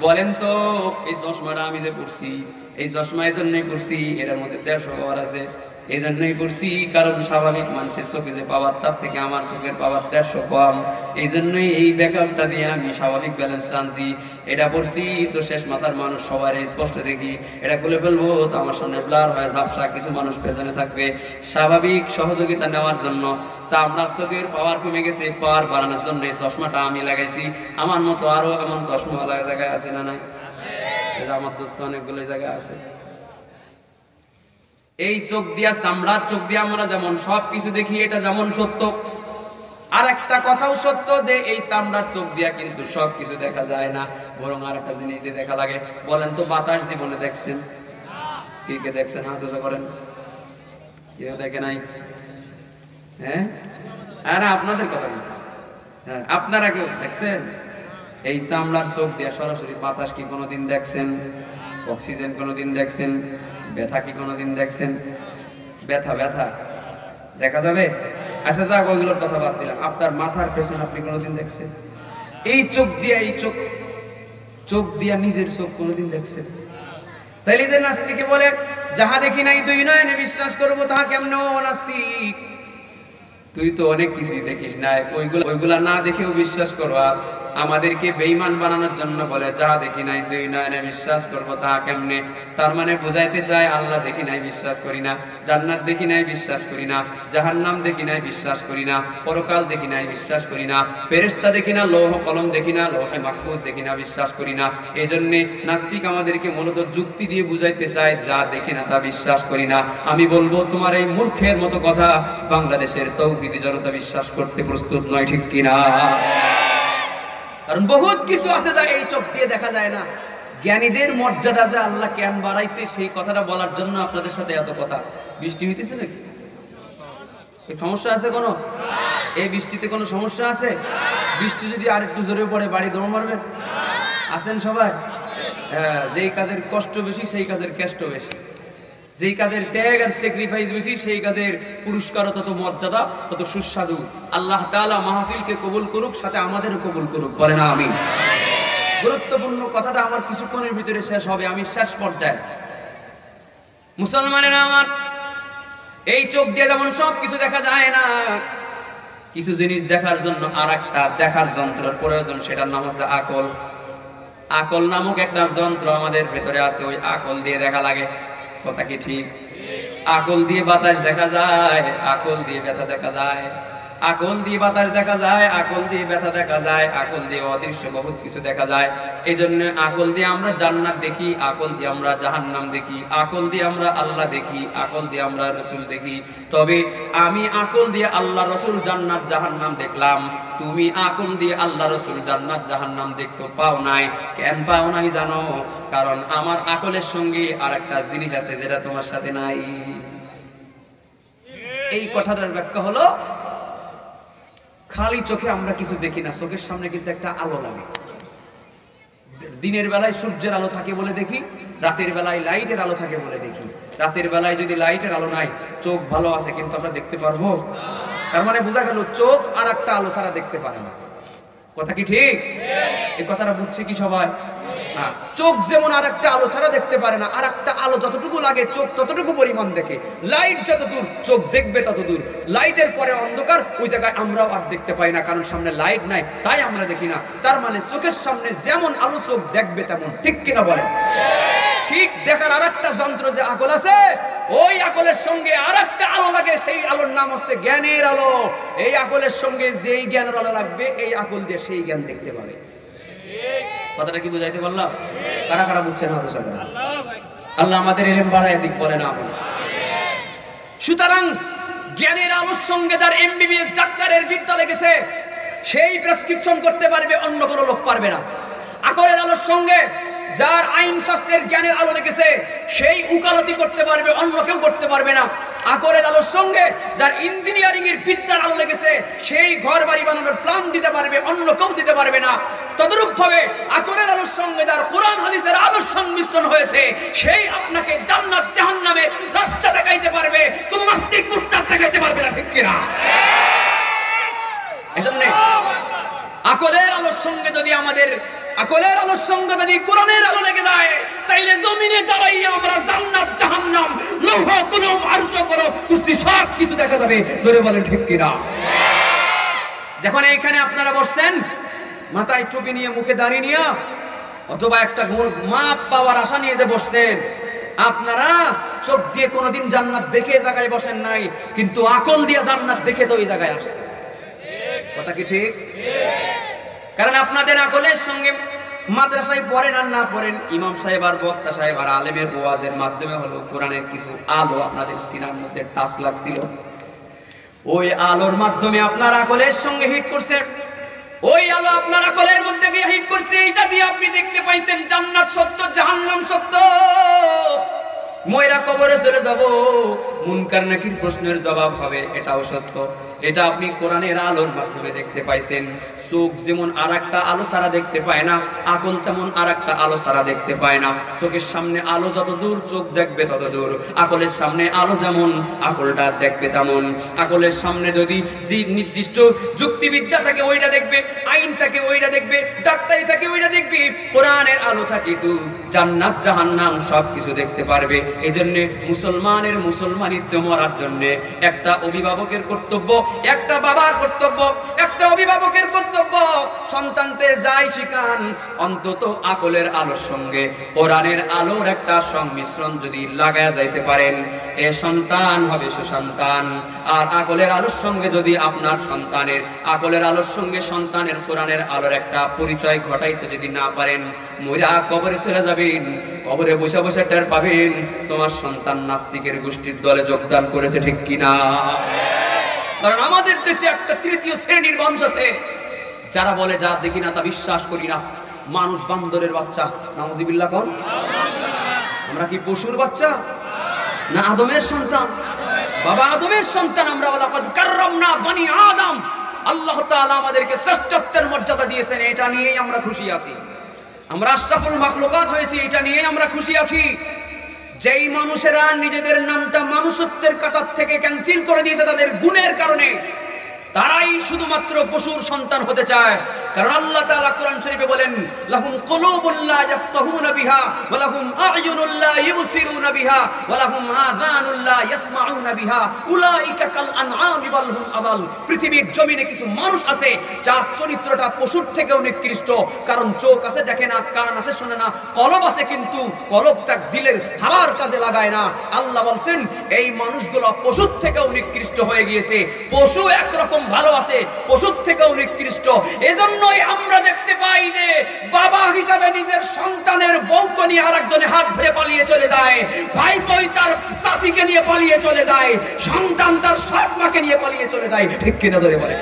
বলেন তো, এই চশমাটা আমি যে পড়ছি, এই চশমা এই জন্যই পড়ছি, এটার মধ্যে 150 পাওয়ার আছে, এই জন্যই পড়ছি কারণ স্বাভাবিক মানুষের চোখে যে পাওয়ার তার থেকে আমার চোখের পাওয়ার 150 কম, এই জন্যই এই ব্যাকআপটা দিয়ে আমি স্বাভাবিক ব্যালেন্স টানছি। এটা পড়ছি তো শেষ মাথার মানুষ সবার স্পষ্ট দেখি, এটা খুলে ফেলবো তো আমার সামনে ব্লার হয়ে ঝাপসা, কিছু মানুষ পেছনে থাকবে। স্বাভাবিক সহযোগিতা নেওয়ার জন্য আপনার চোখের পাওয়ার কমে গেছে, পাওয়ার বাড়ানোর জন্য এই চশমাটা আমি লাগাইছি। আমার মতো আরো এমন চশমাওয়ালা জায়গায় আছে না নাই? এটা আমার দোস্ত অনেকগুলো জায়গায় আছে। এই চোখ দিয়া, চামড়ার চোখ দিয়া আমরা যেমন সব কিছু দেখি, এটা যেমন সত্য, আর একটা কথাও সত্য যে এই চামড়ার চোখ দিয়া কিন্তু সব কিছু দেখা যায় না, বরং আর একটা জিনিস দিয়ে দেখা লাগে। বলেন তো, বাতাস জীবনে দেখছেন? কে কে দেখছেন? হাত উঁচু করেন। কেউ দেখে নাই? হ্যাঁ, আরে আপনাদের কথা বলছি। হ্যাঁ, আপনারা কেউ দেখছেন? এই চামড়ার চোখ দিয়া সরাসরি বাতাস কি কোনোদিন দেখছেন? অক্সিজেন কোনোদিন দেখছেন? ব্যথা কি কোনোদিন দেখছেন? ব্যথা ব্যথা দেখা যাবে? আচ্ছা যাক, ওইগুলোর কথা বাদ দিলাম। আপনার মাথার পেছনে আপনি কোনোদিন দেখছেন? এই চোখ দিয়া, এই চোখ দিয়া নিজের চোখ কোনোদিন দেখছেন? তাইলে যে নাস্তিকে বলে যাহা দেখি নাই তুই নয়নে বিশ্বাস করবো, তাহা কেমন নাস্তিক? তুই তো অনেক কিছুই দেখিস নাই, ওইগুলা না দেখেও বিশ্বাস করো। আমাদেরকে বেঈমান বানানোর জন্য বলে যাহা দেখি নাই তুই নয়নে বিশ্বাস করবো, তাহা কেমনে? তার মানে বুঝাইতে চায় আল্লাহ দেখি নাই বিশ্বাস করি না, জান্নাত দেখি নাই বিশ্বাস করি না, জাহান্নাম দেখি নাই বিশ্বাস করি না, পরকাল দেখি নাই বিশ্বাস করি না, ফেরেশতা দেখি না, লৌহ কলম দেখি না, লৌহে মাহফুজ দেখি না, বিশ্বাস করি না। এই জন্য নাস্তিক আমাদেরকে মূলত যুক্তি দিয়ে বুঝাইতে চায় যা দেখি না তা বিশ্বাস করি না। আমি বলবো তোমার এই মূর্খের মতো কথা বাংলাদেশের তৌহিদি জনতা বিশ্বাস করতে প্রস্তুত নয়, ঠিক কিনা? কারণ বহুত কিছু আছে যা এই চোখ দিয়ে দেখা যায় না। জ্ঞানীদের মর্যাদা যে আল্লাহ কেন বাড়াইছে সেই কথাটা বলার জন্য আপনাদের সাথে এত কথা। বৃষ্টি হইতেছে নাকি? সমস্যা আছে কোনো? এই বৃষ্টিতে কোনো সমস্যা আছে? বৃষ্টি যদি আর একটু জোরে পড়ে বাড়ি দৌড় মারবেন? আছেন সবাই? হ্যাঁ, যেই কাজের কষ্ট বেশি সেই কাজের কেষ্ট বেশি, যেই কাজের ত্যাগ আর স্যাক্রিফাইস বেশি সেই কাজের পুরস্কার তত মর্যাদা, তত সুস্বাদু। আল্লাহ তাআলা মাহফিলকে কবুল করুক, সাথে আমাদেরও কবুল করুক, বলে না আমিন। গুরুত্বপূর্ণ কথাটা আমার কিছুক্ষণের ভিতরে শেষ হবে, আমি শেষ পর্যায়ে। মুসলমানেরা আমার, এই চোখ দিয়ে যেমন সব কিছু দেখা যায় না, কিছু জিনিস দেখার জন্য আর একটা দেখার যন্ত্রের প্রয়োজন, সেটার নাম হচ্ছে আকল। আকল নামক একটা যন্ত্র আমাদের ভেতরে আছে, ওই আকল দিয়ে দেখা লাগে। কথা কি ঠিক? আকল দিয়ে বাতাস দেখা যায়, আকল দিয়ে ব্যথা দেখা যায়, আকল দিয়ে বাতাস দেখা যায়, আকল দিয়ে ব্যথা দেখা যায়, আকল দিয়ে অদৃশ্য বহুত কিছু দেখা যায়। এই জন্য আকল দিয়ে আমরা জান্নাত দেখি, আকল দিয়ে আমরা জাহান্নাম দেখি, আকল দিয়ে আমরা আল্লাহ দেখি, আকল দিয়ে আমরা রসুল দেখি। তবে আমি আকল দিয়ে আল্লাহ রসুল জান্নাত জাহান্নাম দেখলাম, তুমি আকল দিয়ে আল্লাহ রসুল জান্নাত জাহান্নাম দেখতে পাও নাই। কেন পাও নাই জানো? কারণ আমার আকলের সঙ্গে আর একটা জিনিস আছে যেটা তোমার সাথে নাই। এই কথাটার ব্যাখ্যা হলো, খালি চোখে আমরা কিছু দেখি না, চোখের সামনে কিন্তু একটা আলো লাগে। দিনের বেলায় সূর্যের আলো থাকে বলে দেখি, রাতের বেলায় লাইটের আলো থাকে বলে দেখি। রাতের বেলায় যদি লাইটের আলো নাই, চোখ ভালো আছে কিন্তু আমরা দেখতে পারবো? তার মানে বোঝা গেল চোখ আর একটা আলো ছাড়া দেখতে পারে না। কথা কি ঠিক? এই কথাটা বুঝছে কি সবাই? চোখ যেমন আর একটা আলো ছাড়া দেখতে পারে না, আর একটা আলো যতটুকু লাগে চোখ ততটুকু পরিমাণ দেখে। লাইট যত দূর চোখ দেখবে তত দূর, লাইটের পরে অন্ধকার, ওই জায়গায় আমরাও আর দেখতে পাই না, কারণ সামনে লাইট নাই, তাই আমরা দেখি না। তার মানে চোখের সামনে যেমন আলো চোখ দেখবে তেমন, ঠিক কিনা বলেন? ঠিক দেখার আর একটা যন্ত্র যে আকল আছে, ওই আকলের সঙ্গে আর একটা আলো লাগে, সেই আলোর নাম হচ্ছে জ্ঞানের আলো। এই আকলের সঙ্গে যেই জ্ঞানের আলো লাগবে, এই আকল দিয়ে সেই জ্ঞান দেখতে পাবে। কথাটা কি বুঝাইতে পারলাম? কারা কারা বুঝছেন? হাতে সামনে। আল্লাহ আমাদের ইলম বাড়ায় দিক, বলে না বলে। সুতরাং জ্ঞানের আলোর সঙ্গে যার এমবিবিএস ডাক্তারের বিদ্যা লেগেছে, সেই প্রেসক্রিপশন করতে পারবে, অন্য কোনো লোক পারবে না। আকলের আলোর সঙ্গে যার আইন শাস্ত্রের জ্ঞানের আলো লেগেছে, সেই উকালতি করতে পারবে, অন্য কেউ করতে পারবে না। আকলের আলোর সঙ্গে যার ইঞ্জিনিয়ারিং এর বিদ্যার আলো লেগেছে, সেই ঘর বাড়ি বানানোর প্ল্যান দিতে পারবে, অন্য কেউ দিতে পারবে না। তদরূপ ভাবে আকলের আলোর সঙ্গে যার কোরআন হাদিসের আলোর সংমিশ্রণ হয়েছে, সেই আপনাকে জান্নাত জাহান্নামের রাস্তা দেখাইতে পারবে, কোন নাস্তিক মুরতাদ দেখাইতে পারবে না, ঠিক কিনা? এজন্য আকলের আলোর সঙ্গে যদি আমাদের আকলের আলোর সঙ্গে যদি কোরআনের আলো লেগে যায়, তাইলে জমিনে জ্বালাইয়া আমরা জান্নাত জাহান্নাম, লৌহ কলম আরশ করো কুরসি সব কিছু দেখা যাবে। জোরে বলেন ঠিক কিনা? যখন এইখানে আপনারা বসছেন, মাথায় টুপি নিয়ে, মুখে দাড়ি নিয়ে, অথবা একটা মাপ পাওয়ার আশা নিয়ে যে বসছেন, আপনারা চোখ দিয়ে কোনোদিন জান্নাত দেখে এই জায়গায় বসেন নাই, কিন্তু আকল দিয়ে জান্নাত দেখে তো এই জায়গায় আসছে। কথা কি ঠিক? কারণ আপনাদের আকলের সঙ্গে মাদ্রাসায় পড়েন আর না পড়েন, ইমাম সাহেব আর বক্তা সাহেব আর আলেমের ওয়াজের মাধ্যমে হলো কোরআনের কিছু আলো আপনাদের সিনার মধ্যে টাচ লাগছিল, ওই আলোর মাধ্যমে আপনার আকলের সঙ্গে হিট করছে, ওই আলো আপনার আকলের মধ্যে গিয়ে হিট করছে। এটা দিয়ে আপনি দেখতে পাইছেন জান্নাত সত্য, জাহান্নাম সত্য। ময়রা কবরে চলে যাব, মুনকার নাকির প্রশ্নের জবাব হবে, এটাও সত্য। এটা আপনি কোরআনের আলোর মাধ্যমে দেখতে পাইছেন। চোখ যেমন আর একটা আলো ছাড়া দেখতে পায় না, আকল যেমন আর একটা আলো ছাড়া দেখতে পায় না। চোখের সামনে আলো যত দূর, চোখ দেখবে তত দূর। আকলের সামনে আলো যেমন, আকলটা দেখবে তেমন। আকলের সামনে যদি যে নির্দিষ্ট যুক্তিবিদ্যা থাকে ওইটা দেখবে, আইন থাকে ওইটা দেখবে, ডাক্তারি থাকে ওইটা দেখবে। কোরআনের আলো থাকে তো জান্নাত জাহান্নাম সবকিছু দেখতে পারবে। এজন্য মুসলমানের মুসলমানিত্ব মরার জন্য একটা অভিভাবকের কর্তব্য, একটা বাবার কর্তব্য, একটা অভিভাবকের কর্তব্য, সন্তানদের যাই শিখান অন্তত আকলের আলোর সঙ্গে কোরআনের আলোর একটা সংমিশ্রণ যদি লাগায়া যাইতে পারেন, এ সন্তান হবে সুসন্তান। আর আকলের আলোর সঙ্গে যদি আপনার সন্তানের, আকলের আলোর সঙ্গে সন্তানের কোরআনের আলোর একটা পরিচয় ঘটাইতে যদি না পারেন, মইরা কবরে চলে যাবেন। কবরে বসে বসে টের পাবেন তোমার সন্তান নাস্তিকের গোষ্ঠীর দলে যোগদান করেছে, ঠিক কিনা? কারণ আমাদের দেশে একটা তৃতীয় শ্রেণীর মানুষ আছে যারা বলে যা দেখি না তা বিশ্বাস করি না, মানুষ বান্দরের বাচ্চা। নাউযুবিল্লাহ কোন? আমরা কি পশুর বাচ্চা না আদমের সন্তান? বাবা আদমের সন্তান আমরা। ওয়ালাকাদ কাররামনা বনি আদম। আল্লাহ তাআলা আমাদেরকে শ্রেষ্ঠত্বের মর্যাদা দিয়েছেন, এটা নিয়েই আমরা খুশি আছি। আমরা আশরাফুল মাখলুকাত হয়েছি, এটা নিয়েই আমরা খুশি আছি। যেই মানুষেরা নিজেদের নামটা মানুষত্বের কাতার থেকে ক্যান্সেল করে দিয়েছে তাদের গুণের কারণে, তারাই শুধুমাত্র পশুর সন্তান হতে চায়। কারণ আল্লাহ তাআলা কোরআন শরীফে বলেন, লাহুম কুলুবুন লা ইয়াফকাহুনা বিহা ওয়া লাহুম আ'য়ুনুন লা ইবসিরুনা বিহা ওয়া লাহুম আযানুন লা ইয়াসমাউনা বিহা উলাইকা কাল আনআমি বাল হুম আদাল। পৃথিবীর জমিনে কিছু মানুষ আছে যার চরিত্রটা পশুর থেকেও নিকৃষ্ট। কারণ চোখ আছে দেখে না, কান আছে শোনে না, কলব আছে কিন্তু কলবটা দিলের ভাবার কাজে লাগায় না। আল্লাহ বলছেন এই মানুষগুলো পশুর থেকেও নিকৃষ্ট হয়ে গিয়েছে। পশু একরকম ভালো আছে, পশুর থেকেও নিকৃষ্ট। এজন্যই আমরা দেখতে পাই যে বাবা হিসাবে নিজের সন্তানের বউকে নিয়ে আরেকজনে হাত ধরে পালিয়ে চলে যায়, ভাইপোই তার চাচিকে নিয়ে পালিয়ে চলে যায়, সন্তান তার সৎ মাকে নিয়ে পালিয়ে চলে যায়, ঠিক কিনা ধরে বলে?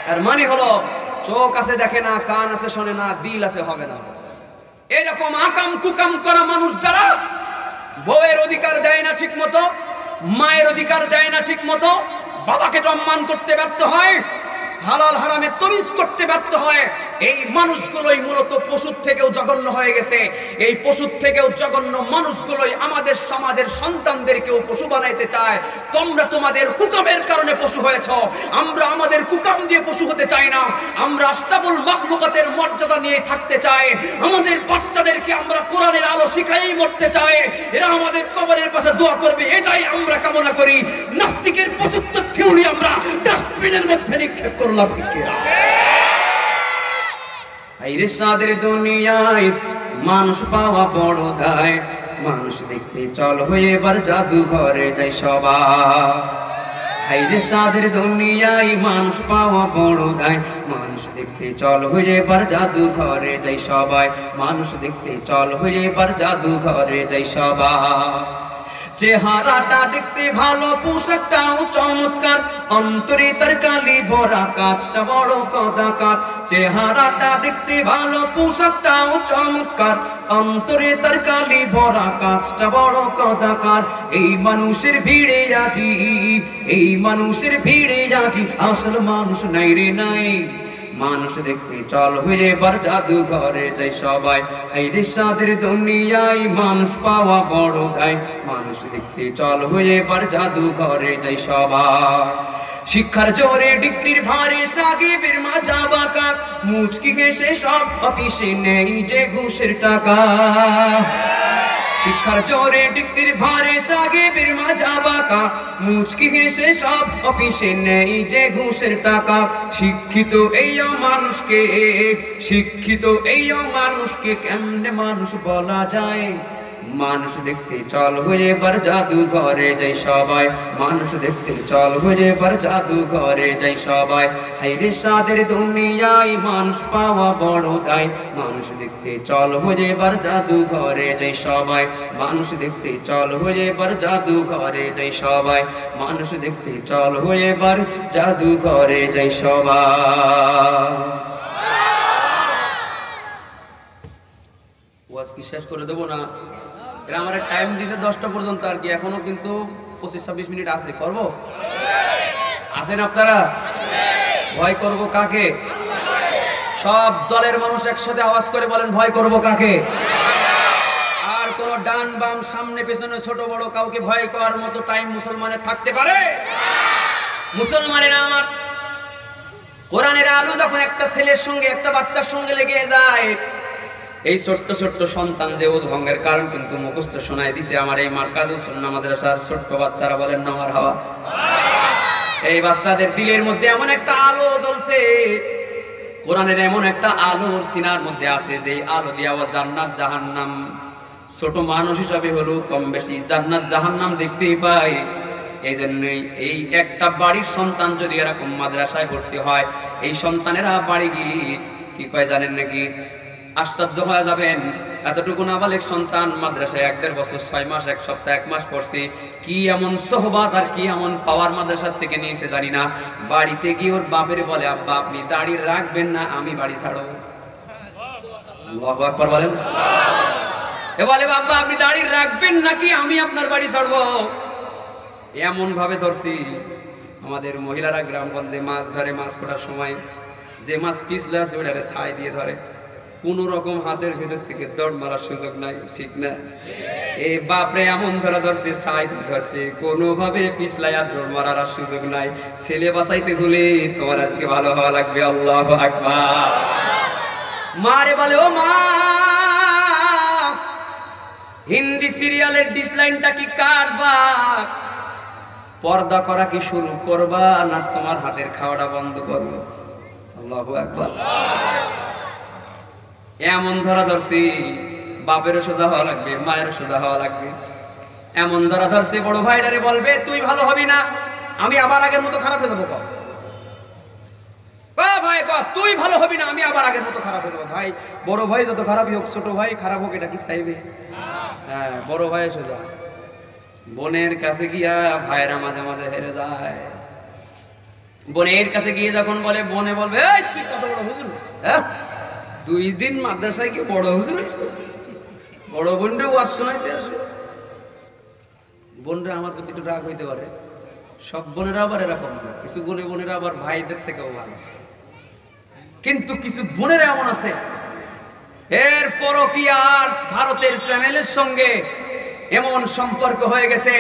তার মানে হলো চোখ আছে দেখে না, কান আছে শোনে না, দিল আছে হবে না। এরকম আকাম কুকাম করা মানুষ যারা বউয়ের অধিকার দেয় না ঠিক মতো, মায়ের অধিকার দেয় না ঠিক মতো, বাবাকে সম্মান করতে ব্যর্থ হয়, হালাল হারামে তমিজ করতে ব্যর্থ হয়, এই মানুষগুলোই মূলত পশুর থেকেও জঘন্য হয়ে গেছে। এই পশুর থেকেও জঘন্য মানুষগুলোই আমাদের সমাজের সন্তানদেরকেও পশু বানাইতে চায়। তোমরা তোমাদের কুকামের কারণে পশু হয়েছ, আমরা আমাদের কুকাম দিয়ে পশু হতে চাই না। আমরা আশরাফুল মাখলুকাতের মর্যাদা নিয়ে থাকতে চাই। আমাদের বাচ্চাদেরকে আমরা কোরআনের আলো শিখাই মরতে চাই। এরা আমাদের কবরের পাশে দোয়া করবে, এটাই আমরা কামনা করি। নাস্তিকের পশুত্ব থিওরি আমরা ডাস্টবিনের মধ্যে নিক্ষেপ করলাম। আইরে সাদের দুনিয়ায় মানুষ পাওয়া বড় দায়, মানুষ দেখতে চল হয়ে এবার জাদু ঘরে যাই সবাই। আইরে সাদের দুনিয়ায় মানুষ পাওয়া বড় দায়, মানুষ দেখতে চল হয়ে এবার জাদু ঘরে যাই সবাই। মানুষ দেখতে চল হয়ে এবার জাদু ঘরে যাই সবাই। চেহারাটা দেখতে ভালো, পোশাকটাও চমৎকার, অন্তরে তার কালি ভরা, কাজটা বড় কদাকার। চেহারাটা দেখতে ভালো, পোশাকটাও চমৎকার, অন্তরে তার কালি ভরা, কাজটা বড় কদাকার। এই মানুষের ভিড়ে আজি, এই মানুষের ভিড়ে আজি আসল মানুষ নাই রে নাই। মানুষ দেখতে চল হয়ে এবার জাদু ঘরে যাই সবাই। হাইরে সাদের দুনিয়ায় মানুষ পাওয়া বড় দায়, মানুষ দেখতে চল হয়ে এবার জাদু ঘরে যাই সবাই। শিক্ষার জোরে ডিগ্রির ভারে সাগিবের মাজা বাঁকা, মুচকি হেসে সব অফিসে নেই যে ঘুষের টাকা। শিক্ষার জোরে ডিগ্রির ভারে সাগিবের মাজা বাঁকা, মুচকি হেসে সব অফিসে নেই যে ঘুষের টাকা। শিক্ষিত এই মানুষকে, শিক্ষিত এই মানুষকে কেমনে মানুষ বলা যায়? মানুষ দেখতে চল হয়ে এবার জাদু ঘরে যাই সবাই। মানুষ দেখতে চল হয়ে এবার জাদু ঘরে যাই সবাই। হাইরে সাদের দুনিয়ায় মানুষ পাওয়া বড় দায়, মানুষ দেখতে চল হয়ে এবার জাদু ঘরে যাই সবাই। মানুষ দেখতে চল হয়ে এবার জাদু ঘরে যাই সবাই। মানুষ দেখতে চল হয়ে এবার জাদু ঘরে যাই সবাই। ওয়াজ কি শেষ করে দেবো না? এরা আমার টাইম দিয়েছে 10টা পর্যন্ত, আর কি এখনো কিন্তু 25-26 মিনিট আছে। করবো? আছেন আপনারা? ভয় করব কাকে? সব দলের মানুষ একসাথে আওয়াজ করে বলেন, ভয় করব কাকে? আর কোন ডান বাম সামনে পেছনে ছোট বড় কাউকে ভয় করার মতো টাইম মুসলমানের থাকতে পারে? মুসলমানেরা আমার, কোরআনের আলো যখন একটা ছেলের সঙ্গে একটা বাচ্চার সঙ্গে লেগে যায়, এই ছোট্ট ছোট্ট সন্তান যে ওজ ভঙ্গের কারণ কিন্তু মুখস্থ শোনায় দিছে আমার এই মারকাজুস সুন্নাহ মাদ্রাসার ছোট্ট বাচ্চারা, বলেন না মারহাবা। এই বাচ্চাদের দিলের মধ্যে এমন একটা আলো জ্বলছে, কোরআনের এমন একটা আলো সিনার মধ্যে আছে যে আলো দিয়া জান্নাত জাহান্নাম, ছোট মানুষ হিসাবে হলো কম বেশি জান্নাত জাহান্নাম দেখতেই পাই। এই জন্যই এই একটা বাড়ির সন্তান যদি এরকম মাদ্রাসায় ভর্তি হয়, এই সন্তানেরা বাড়ি গিয়ে কি কয় জানেন নাকি? আশ্চর্য হয়ে যাবেন, এতটুকু নাবালিক সন্তান মাদ্রাসায় 1.5 বছর 6 মাস 1 সপ্তাহ 1 মাস পড়ছে, কি এমন সোহবাত আর কি এমন পাওয়ার মাদ্রাসার থেকে নিয়েছে জানি না। বাড়িতে গিয়ে ওর বাপের বলে, আব্বা আপনি দাড়ি রাখবেন না, আমি বাড়ি ছাড়ব। আল্লাহু আকবার বলেন। এ বলে, বাবা আপনি দাড়ি রাখবেন নাকি আমি আপনার বাড়ি ছাড়বো। এমন ভাবে ধরছি, আমাদের মহিলারা গ্রামগঞ্জে মাছ ধরে, মাছ করার সময় যে মাছ পিছলে আছে ওটারে ছাই দিয়ে ধরে, কোন রকম হাতের ভিতর থেকে দৌড় মারার সুযোগ নাই, ঠিক না? এই বাপরে এমন ধরছে, ছাই ধরছে, কোনোভাবে পিছলাই আর দৌড় মারার আর সুযোগ নাই। ছেলে বাঁচাইতে হলে তোমার আজকে ভালো হওয়া লাগবে। আল্লাহু আকবার। মারে বলে, ও মা, হিন্দি সিরিয়ালের ডিসলাইনটা কি কাটবা? পর্দা করা কি শুরু করবা না তোমার হাতের খাওয়াটা বন্ধ করবো? আল্লাহু আকবার। এমন ধরছি, বাপেরও সোজা হওয়া লাগবে, মায়েরও সোজা হওয়া লাগবে। এমন ধরছে, বড় ভাইটারে বলবে তুই ভালো হবি না, আমি আবার আগের মতো খারাপ হয়ে যাবো। ভাই তুই ভালো হবি না, আমি আবার আগের মতো খারাপ হয়ে যাবো। ভাই বড় ভাই যত খারাপই হোক, ছোট ভাই খারাপ হোক, এটা কি চাইবে? হ্যাঁ, বড় ভাই সোজা। বোনের কাছে গিয়া ভাইরা মাঝে মাঝে হেরে যায়। বোনের কাছে গিয়ে যখন বলে, বোনে বলবে, এই তুই কত বড় হুজুর, 2 দিন মাদ্রাসায় কি বড় হুজুর হয়েছে? বড় বোনরে ওয়াজ শোনাইতে আসে। বোনরা আমার প্রতি একটু রাগ হইতে পারে, সব বোনেরা আবার এরকম না। কিছু বোনেরা আবার ভাইদের থেকেও ভালো, কিন্তু কিছু বোনেরা এমন আছে, এরপরও কি আর ভারতের চ্যানেলের সঙ্গে এমন সম্পর্ক হয়ে গেছে,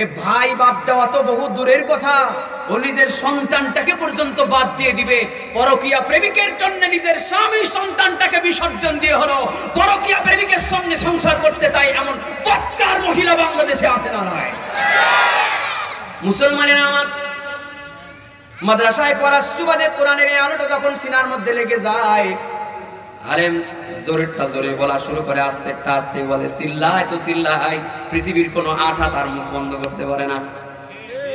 এ ভাই বাদ দেওয়া তো বহু দূরের কথা, ও নিজের সন্তানটাকে পর্যন্ত বাদ দিয়ে দিবে। পরকীয়া প্রেমিকের জন্য নিজের স্বামী সন্তানটাকে বিসর্জন দিয়ে হলো পরকীয়া প্রেমিকের সঙ্গে সংসার করতে চায়, এমন বক্কার মহিলা বাংলাদেশে আছে না নয়? মুসলমানেরা আমার, মাদ্রাসায় পড়ার সুবাদে কোরআনের এই আলোটা যখন সিনার মধ্যে লেগে যায়, আলেম জোরেরটা জোরে বলা শুরু করে, আস্তেরটা আস্তে বলে, চিল্লায় তো চিল্লায়, পৃথিবীর কোনো আঠা তার মুখ বন্ধ করতে পারে না।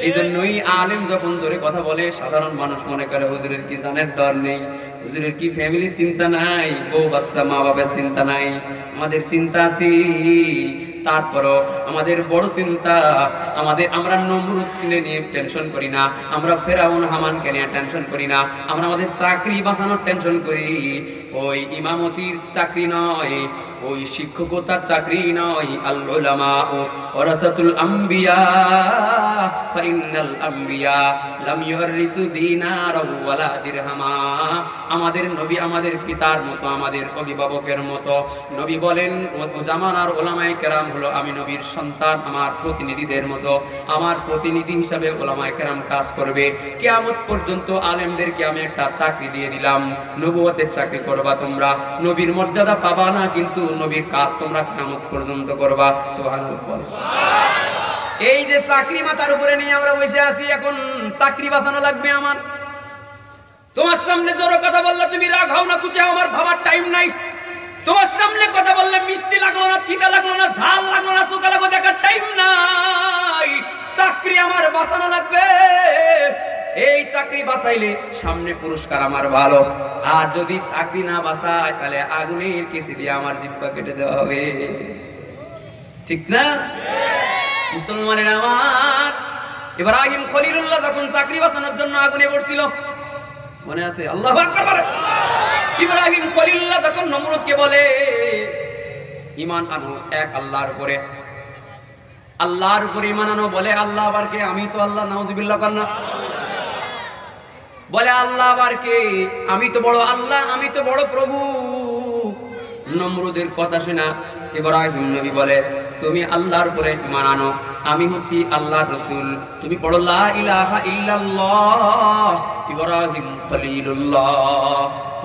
এই জন্যই আলেম যখন জোরে কথা বলে, সাধারণ মানুষ মনে করে হুজুরের কি জানের ডর নেই, হুজুরের কি ফ্যামিলির চিন্তা নাই, বউ বাচ্চা মা বাবার চিন্তা নাই। আমাদের চিন্তা আছে, তারপরও আমাদের বড় চিন্তা, আমরা নমরুদ কিনে নিয়ে টেনশন করি না, আমরা ফেরাউন হামানকে নিয়ে টেনশন করি না, আমরা আমাদের চাকরি বাঁচানোর টেনশন করি। ওই ইমামতির চাকরি নয়, ওই শিক্ষকতার চাকরি নয়। আল উলামা ওয়ারাসাতুল আম্বিয়া ফাইনাল আম্বিয়া লাম ইউরিসু দিনারাও ওয়ালা দিরহামা। আমাদের নবী আমাদের পিতার মতো, আমাদের অভিভাবকের মতো। নবী বলেন, জামানার ওলামায়ে কেরাম হলো আমি নবীর সন্তান, আমার প্রতিনিধিদের মতো। আমার প্রতিনিধি হিসাবে ওলামায়ে কেরাম কাজ করবে। কিয়ামত পর্যন্ত আলেমদেরকে আমি একটা চাকরি দিয়ে দিলাম, নবুয়তের চাকরি করবা তোমরা, নবীর মর্যাদা পাবা না, কিন্তু নবীর কাজ তোমরা কিয়ামত পর্যন্ত করবা। সুবহানাল্লাহ। এই যে চাকরি মাথার উপরে নিয়ে আমরা বসে আছি, এখন চাকরি বাঁচানো লাগবে আমার। তোমার সামনে জোরে কথা বললে তুমি রাগ হও না, খুশি হও, আমার ভাবার টাইম নাই। তোমার সামনে কথা বললে মিষ্টি লাগলো না, তিতা লাগলো না, ঝাল লাগলো না, শুকা লাগলো, দেখার টাইম নাই। চাকরি আমার বাঁচানো লাগবে। এই চাকরি বাঁচাইলে সামনে পুরস্কার আমার ভালো, আর যদি চাকরি না বাঁচায় তাহলে আগুনের কেসি দিয়ে আমার জিহ্বা কেটে দেওয়া হবে, ঠিক না? মুসলমানের আমার, ইব্রাহিম খলিলুল্লাহ যখন চাকরি বাঁচানোর জন্য আগুনে পড়ছিল, মনে আছে? আল্লাহু আকবার। ইব্রাহিম খলিলুল্লাহ যখন নমরুদকে বলে ঈমান আনো এক আল্লাহর উপরে, আল্লাহর উপরে ঈমান আনো, বলে আল্লাহ আবার কে? আমি তো আল্লাহ, নাউজুবিল্লাহ। কান্না বলে আল্লাহ আবার কে? আমি তো বড় আল্লাহ, আমি তো বড় প্রভু। নমরুদের কথা শোনা ইব্রাহিম নবী বলে, তুমি আল্লাহর উপরে ঈমান আনো, আমি হচ্ছি আল্লাহর রাসূল। তুমি পড়ো লা ইলাহা ইল্লাল্লাহ, ইব্রাহিম খলিলুল্লাহ।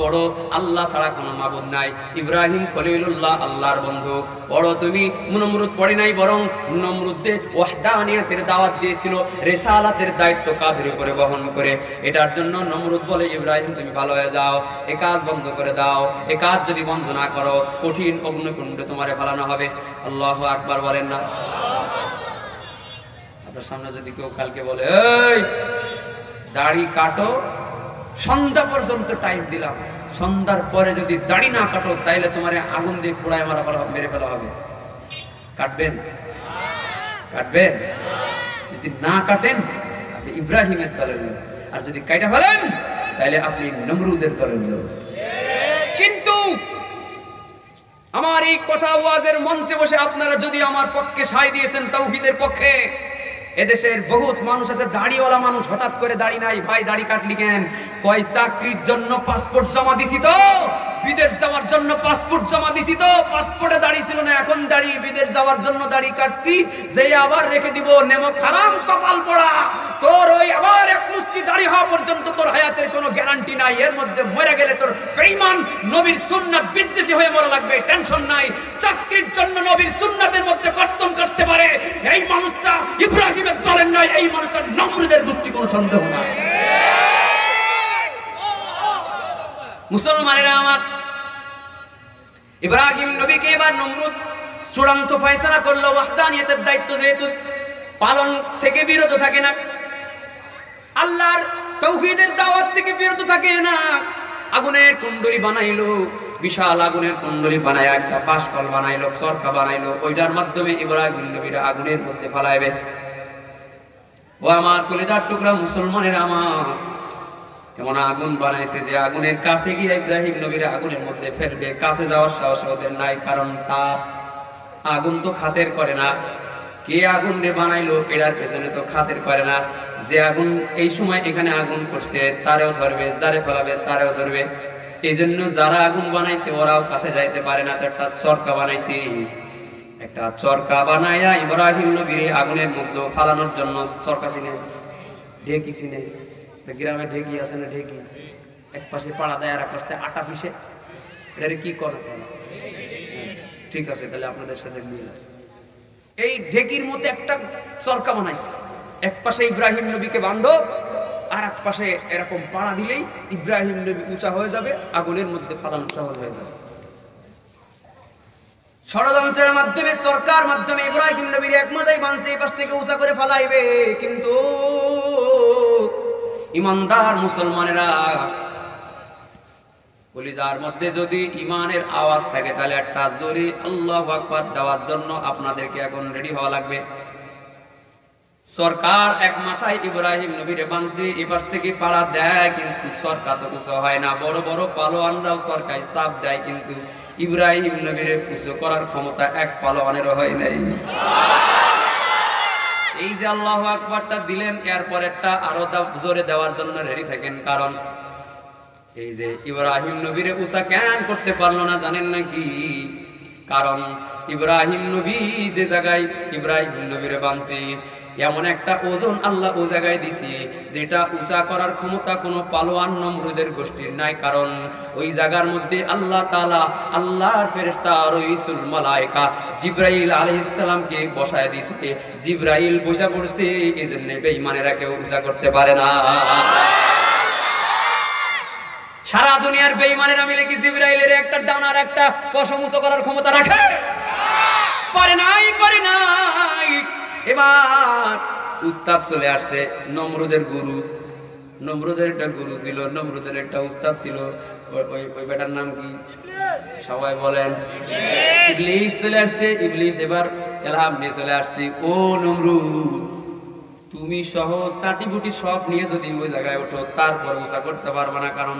পড়ো আল্লাহ ছাড়া কোনো মাবুদ নাই, ইব্রাহিম খলিলুল্লাহ আল্লাহর বন্ধু। পড়ো তুমি। নমরুদ পড়ে নাই, বরং নমরুদ যে ওয়াহদানিয়তের দাওয়াত দিয়েছিল, রিসালাতের দায়িত্ব কাঁধের উপরে বহন করে, এটার জন্য নমরুদ বলে, ইব্রাহিম তুমি ভালো হয়ে যাও, এ কাজ বন্ধ করে দাও। এ কাজ যদি বন্ধ না করো, কঠিন অগ্নিকুণ্ডে তোমারে ফেলানো হবে। আল্লাহু আকবার বলেন না? আপনার সামনে যদি কেউ কালকে বলে, এই দাড়ি কাটো, সন্ধ্যা পর্যন্ত টাইম দিলাম, সন্ধ্যার পরে যদি দাড়ি না কাটো তাইলে তোমার আগুন দিয়ে পোড়ায় মেরে ফেলা হবে, কাটবেন? কাটবেন? যদি না কাটেন আপনি ইব্রাহিমের দলের লোক, আর যদি কাটা ফেলেন তাইলে আপনি নমরুদের দলের লোক। কিন্তু আমার এই কথা ওয়াজের মঞ্চে বসে আপনারা যদি আমার পক্ষে সায় দিয়েছেন, তাওহীদের পক্ষে, এদেশের বহুত মানুষ আছে দাড়িওয়ালা মানুষ, হঠাৎ করে দাড়ি নাই, ভাই দাড়ি কাটলি কেন? কয় চাকরির জন্য পাসপোর্ট জমা দিছি তো, বিদেশ যাওয়ার জন্য পাসপোর্ট জমা দিছি তো, পাসপোর্টে দাড়ি ছিল না, এখন দাড়ি, বিদেশ যাওয়ার জন্য দাড়ি কাটছি, যে আবার রেখে দিব, নেমো খারাম কপাল পড়া। তোর ওই আবার এক মুষ্টি দাড়ি হওয়া পর্যন্ত তোর হায়াতের কোনো গ্যারান্টি নাই, এর মধ্যে মরে গেলে তোর বেঈমান নবীর সুন্নাত বিদ্বেষী হয়ে মরা লাগবে, টেনশন নাই। চাকরির জন্য নবীর সুন্নাতের মধ্যে কর্তন করতে পারে, এই মানুষটা ইব্রাহিমের দলের নয়, এই মানুষটা নমরুদের গোষ্ঠী, কোনো সন্দেহ নাই। মুসলমানেরা আমার, ইব্রাহিম নবীকে এবার নমরুদ চূড়ান্ত ফয়সালা করলো, ওয়াহদানিয়তের দায়িত্ব যেহেতু পালন থেকে বিরত থাকে না, আল্লাহর তাওহীদের দাওয়াত থেকে বিরত থাকে না, আগুনের কুণ্ডলী বানাইলো, বিশাল আগুনের কুণ্ডলী বানায় একটা পাশকল বানাইলো, চরকা বানাইলো, ওইটার মাধ্যমে ইব্রাহিম নবীর আগুনের মধ্যে ফালাইবে। ও আমার কলিজার টুকরা মুসলমানের আমার, এমন আগুন বানাইছে যে আগুনের কাছে গিয়ে ইব্রাহিম নবীর আগুনের মধ্যে ফেলবে, কাছে যাওয়ার সাহস ওদের নাই, কারণ তা আগুন তো খাতের করে না। কে আগুন রে বানাইলো এটার পেছনে তো খাতের করে না, যে আগুন এই সময় এখানে আগুন করছে তারেও ধরবে, যারে ফেলাবে তারেও ধরবে। এই জন্য যারা আগুন বানাইছে ওরাও কাছে যাইতে পারে না, তো একটা চরকা বানাইছি, একটা চরকা বানাইয়া ইব্রাহিম নবীর আগুনের মধ্যে ফালানোর জন্য। চরকা চিনে? ঢেকি চিনে? গ্রামে ঢেকি আছে না? ঢেকি এক পাশে পাড়া দেয় আর এক পাশে আটা পিসে, এটা কি করে? ঠিক আছে, তাহলে আপনাদের সাথে মিল আছে। এই ঢেকির মধ্যে একটা চরকা বানাইছে, এক পাশে ইব্রাহিম নবীকে বান্ধব, আর এক পাশে এরকম পাড়া দিলেই ইব্রাহিম নবী উঁচা হয়ে যাবে, আগুনের মধ্যে ফালানো সহজ হয়ে যাবে। ষড়যন্ত্রের মাধ্যমে, সরকার মাধ্যমে ইব্রাহিম নবীর একমতাই বানছে, এই পাশ থেকে উঁচা করে ফালাইবে। কিন্তু ইমানদার মুসলমানেরা, কলিজার মধ্যে যদি ইমানের আওয়াজ থাকে তাহলে একটা জোরে আল্লাহু আকবার দেওয়ার জন্য আপনাদেরকে এখন রেডি হওয়া লাগবে। সরকার এক মাথায় ইব্রাহিম নবীরে বানছে, এই পাশ থেকে পাড়া দেয়, কিন্তু সরকার তো উঁচু হয় না। বড় বড় পালোয়ানরাও সরকার চাপ দেয়, কিন্তু ইব্রাহিম নবীরে উঁচু করার ক্ষমতা এক পালোয়ানেরও হয় নাই। এই যে আল্লাহু আকবারটা দিলেন, এরপরেরটা আরো জোরে দেওয়ার জন্য রেডি থাকেন, কারণ এই যে ইব্রাহিম নবীরে উঁচা কেন করতে পারলো না জানেন নাকি? কারণ ইব্রাহিম নবী যে জায়গায় ইব্রাহিম নবীরে বানছে, এমন একটা ওজন আল্লাহ ও জায়গায় দিছে যেটা উঁচা করার ক্ষমতা কোনো পালোয়ান নমরুদের গোষ্ঠীর নাই। কারণ ওই জায়গার মধ্যে আল্লাহ তাআলা আল্লাহর ফেরেশতা রাসূল মালায়েকা জিবরাইল আলাইহিস সালামকে বসায় দিয়েছে। জিবরাইল বসা পড়ছে, এজন্য বেঈমানেরা কেউ উঁচা করতে পারে না। সারা দুনিয়ার বেঈমানেরা মিলে কি জিবরাইলের একটা ডানার একটা পশম উঁচু করার ক্ষমতা রাখে? পারে নাই, পারে নাই। এবার উস্তাদ চলে আসছে, নমরুদের গুরু। নমরুদের একটা গুরু ছিল, নমরুদের একটা উস্তাদ ছিল, ওই বেটার নাম কি সবাই বলেন? ইবলিস চলে আসছে। ইবলিস এবার এলহাম নিয়ে চলে আসছে, ও নমরুদ, তুমি সহ চাটিবুটি সব নিয়ে যদি ওই জায়গায় ওঠো, তারপর উঁচা করতে পারবে না, কারণ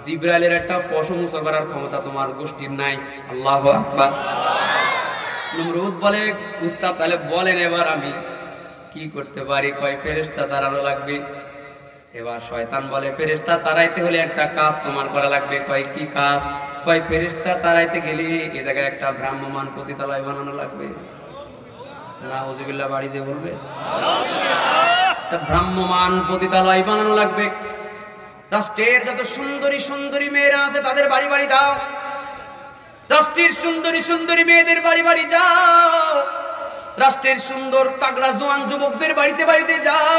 জিবরাইলের একটা পশম উঁচা করার ক্ষমতা তোমার গোষ্ঠীর নাই। আল্লাহু আকবার। নমরুদ বলে, উস্তাদ তাহলে বলেন এবার আমি কি করতে পারি? কয় ফেরেশতা দাঁড়ানো লাগবে। এবার শয়তান বলে ফেরেশতা তাড়াইতে হলে একটা কাজ তোমার করা লাগবে। কয় কি কাজ? কয় ফেরেশতা তাড়াইতে গেলে এই জায়গায় একটা ভ্রাম্যমান পতিতালয় বানানো লাগবে। নাউজুবিল্লাহ বাড়ি যে বলবে একটা ভ্রাম্যমান পতিতালয় বানানো লাগবে। রাষ্ট্রের যত সুন্দরী সুন্দরী মেয়েরা আছে তাদের বাড়ি বাড়ি যাও, রাষ্ট্রের সুন্দরী সুন্দরী মেয়েদের বাড়ি বাড়ি যাও, রাষ্ট্রের সুন্দর তাগড়া জোয়ান যুবকদের বাড়িতে বাড়িতে যাও,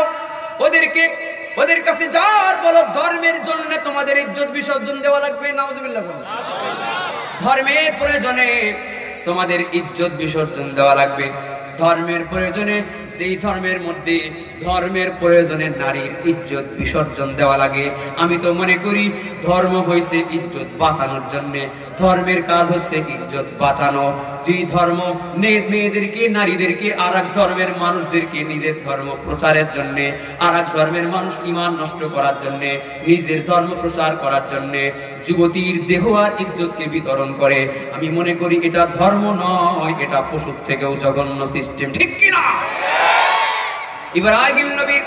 ওদের কাছে যাওয়ার বলো ধর্মের জন্য তোমাদের ইজ্জত বিসর্জন দেওয়া লাগবে। নাউজুবিল্লাহ। ধর্মের প্রয়োজনে তোমাদের ইজ্জত বিসর্জন দেওয়া লাগবে। ধর্মের প্রয়োজনে যেই ধর্মের মধ্যে ধর্মের প্রয়োজনে নারীর ইজ্জত বিসর্জন দেওয়া লাগে। আমি তো মনে করি ধর্ম হয়েছে ইজ্জত বাঁচানোর জন্য, ধর্মের কাজ হচ্ছে ইজ্জত বাঁচানো। যেই ধর্ম মেয়েদেরকে নারীদেরকে আর এক ধর্মের মানুষদেরকে নিজের ধর্ম প্রচারের জন্য, আর এক ধর্মের মানুষ ঈমান নষ্ট করার জন্য, নিজের ধর্ম প্রচার করার জন্য যুবতীর দেহ আর ইজ্জতকে বিতরণ করে, আমি মনে করি এটা ধর্ম নয়, এটা পশুর থেকেও জঘন্য সিস্টেম। ঠিক কিনা? ইব্রাহিম নবীর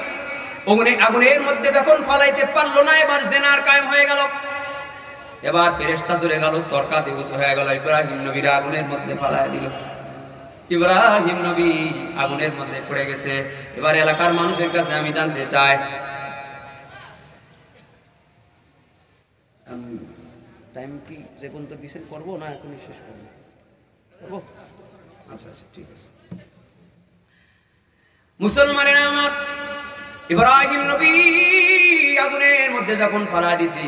আগুনের মধ্যে যখন ফালাইতে পারলো না, এবার জেনার কায়েম হয়ে গেল। এবার ফেরেশতা চলে গেল, সরকার দিবস হয়ে গেল। ইব্রাহিম নবীর আগুনের মধ্যে ফালাই দিল। ইব্রাহিম নবী আগুনের মধ্যে পড়ে গেছে। এবার এলাকার মানুষের কাছে আমি জানতে চাই, টাইম কি যে কোন তো দিছেন করবো না এখনই শেষ করবো? করবো? আচ্ছা আচ্ছা ঠিক আছে। মুসলমানেরা আমার, ইব্রাহিম নবী আগুনের মধ্যে যখন ফালা দিছি,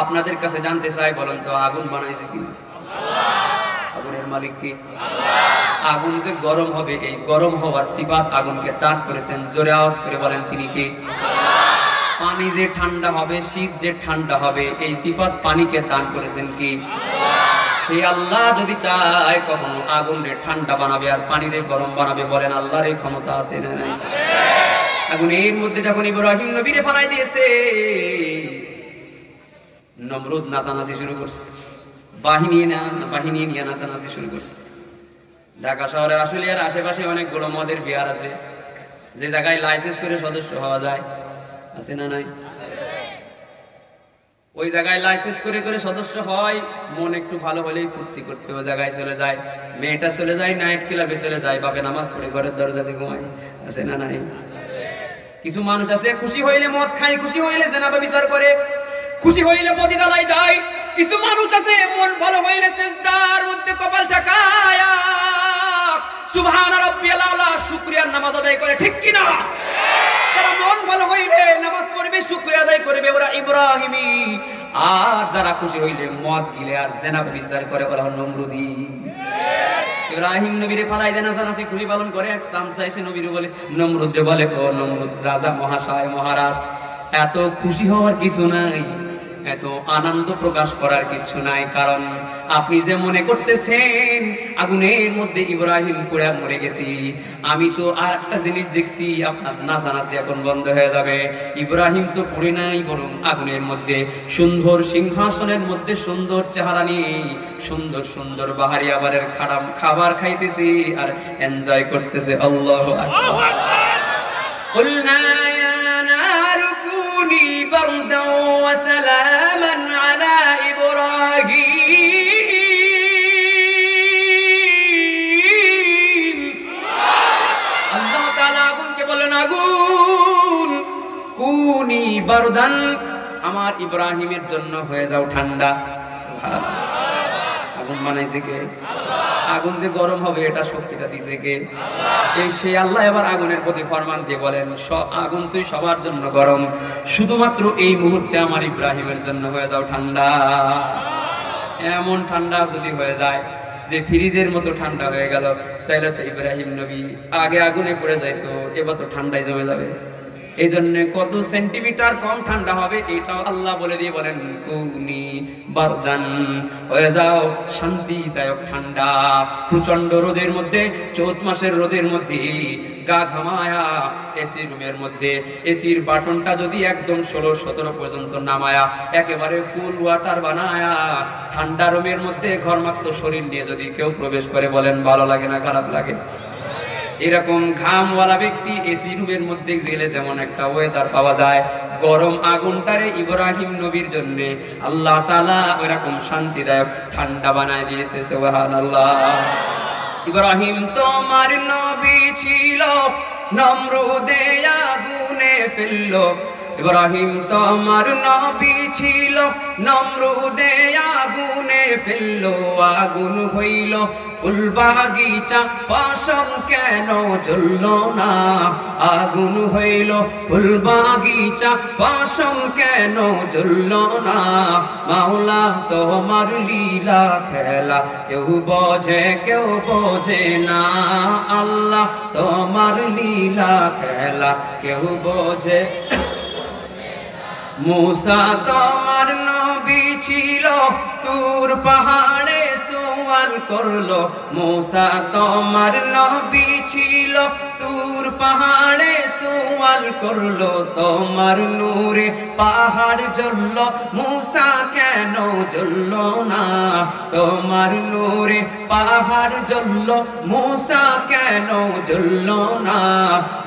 আপনাদের কাছে জানতে চাই, বলেন তো আগুন বানাইছে কি? আগুনের মালিক কি? আগুন যে গরম হবে, এই গরম হওয়ার সিফাত আগুনকে দান করেছেন। জোরে আওয়াজ করে বলেন তিনি কে? পানি যে ঠান্ডা হবে, শীত যে ঠান্ডা হবে, এই সিফাত পানিকে দান করেছেন কি? সেই আল্লাহ যদি চায় কখনো আগুন রে ঠান্ডা বানাবে আর পানি রে গরম বানাবে। বলেন আল্লাহর এই ক্ষমতা আছে না নাই? আগুনের মধ্যে যখন ইব্রাহিম নবীরে ফালাই দিয়েছে, নমরুদ নাচানাচি শুরু করছে, বাহিনী নিয়ে নাচানাচি শুরু করছে। ঢাকা শহরের আশুলিয়ার আশেপাশে অনেকগুলো মদের বিহার আছে, যে জায়গায় লাইসেন্স করে সদস্য হওয়া যায়, আছে না নাই? ওই জায়গায় লাইসেন্স করে করে সদস্য হয়, মন একটু ভালো হলেই ফুর্তি করতে ওই জায়গায় চলে যায়, মেয়েটা চলে যায় নাইট ক্লাবে চলে যায়, বাপে নামাজ পড়ে ঘরের দরজাতে ঘুমায়, আছে না নাই? কিছু মানুষ আছে খুশি হইলে মদ খায়, খুশি হইলে জেনাবা বিচার করে, খুশি হইলে পতিতালয় যায়। কিছু মানুষ আছে মন ভালো হইলে সিজদার মধ্যে কপাল ঠেকায়া সুবহান রাব্বিয়াল আলা শুকরিয়ার নামাজ আদায় করে। ঠিক কি না? যারা মন ভালো হইলে নামাজ পড়বে, শুকরিয়া আদায় করবে, ওরা ইব্রাহিমী। আর যারা খুশি হইলে মদ গিলে আর জেনাবা বিচার করে, ওরা নমরুদি। ইব্রাহিম নবীরে ফালাই দেনা জানাসি খুশি পালন করে। এক সামসা এসে নবীরে বলে, নমরুদে বলে, ও নমরুদ রাজা মহাশয় মহারাজ, এত খুশি হওয়ার কিছু নাই, এত আনন্দ প্রকাশ করার কিছু নাই, কারণ আপনি যে মনে করতেছেন আগুনের মধ্যে ইব্রাহিম পুড়ে মরে গেছি, আমি তো আর একটা জিনিস দেখছি, আপনার নাচানাচি এখন বন্ধ হয়ে যাবে। ইব্রাহিম তো পুড়ে নাই, বরং আগুনের মধ্যে সুন্দর সিংহাসনের মধ্যে সুন্দর চেহারা নিয়ে সুন্দর সুন্দর বাহারি আবারের খাবার খাইতেছি আর এনজয় করতেছে। আল্লাহু আকবার। কুলনা ইয়া নারু কুনি বারদান ওয়া সালামান আলা ইব্রাহিম। আল্লাহ তাআলা আগুনকে বলেন, আগুন কুনি বারদান, আমার ইব্রাহিমের জন্য হয়ে যাও ঠান্ডা। সুবহানাল্লাহ। আগুন বানাইছে কে? আগুন যে গরম হবে এটা শক্তিটা দিছে কে? সেই আল্লাহ। এবার আগুনের প্রতি ফরমান দিয়ে বলেন, আগুন তুই সবার জন্য গরম, শুধুমাত্র এই মুহূর্তে আমার ইব্রাহিমের জন্য হয়ে যাও ঠান্ডা। এমন ঠান্ডা যদি হয়ে যায় যে ফ্রিজের মতো ঠান্ডা হয়ে গেল, তাহলে তো ইব্রাহিম নবী আগে আগুনে পড়ে যাইতো, এবার তো ঠান্ডায় জমে যাবে। এই জন্য কত সেন্টিমিটার কম ঠান্ডা হবে এটাও আল্লাহ বলে দিয়ে বলেন, কুনি বারদান, হয়ে যাও শান্তিদায়ক ঠান্ডা। প্রচন্ড রোদের মধ্যে, চৈত মাসের রোদের মধ্যে গা ঘামায়া এসি রুমের মধ্যে এসির বাটনটা যদি একদম 16-17 পর্যন্ত নামায়া একেবারে কুল ওয়াটার বানায়া ঠান্ডা রুমের মধ্যে ঘরমাক্ত শরীর নিয়ে যদি কেউ প্রবেশ করে, বলেন ভালো লাগে না খারাপ লাগে? এরকম ঘামওয়ালা ব্যক্তি এসি রুমের মধ্যে গেলে যেমন একটা ওয়েদার পাওয়া যায়, গরম আগুনটারে ইব্রাহিম নবীর জন্য আল্লাহ তাআলা ওইরকম শান্তিদায়ক ঠান্ডা বানায় দিয়েছে। সুবহানাল্লাহ। ইব্রাহিম তোমার নবী ছিল, নমরুদে আগুনে ফেললো। ইব্রাহিম তোমার নবী ছিল, নমরুদে আগুনে ফেললো। আগুন হইল ফুল বাগিচা, পশম কেন জ্বলল না? আগুন হইল ফুল বাগিচা, পশম কেন জ্বলল না? মাওলা তোমার লীলা খেলা কেউ বোঝে না। আল্লাহ তোমার লীলা খেলা কেউ বোঝে। মুসা তোমার নবী ছিল, তুর পাহাড়ে সওয়াল করলো। মুসা তোমার নবী ছিল, তুর পাহাড়ে সওয়াল করলো। তোমার নূরে পাহাড় জ্বললো, মুসা কেন জ্বলল না? তোমার নূরে পাহাড় জ্বললো, মুসা কেন জ্বলল না?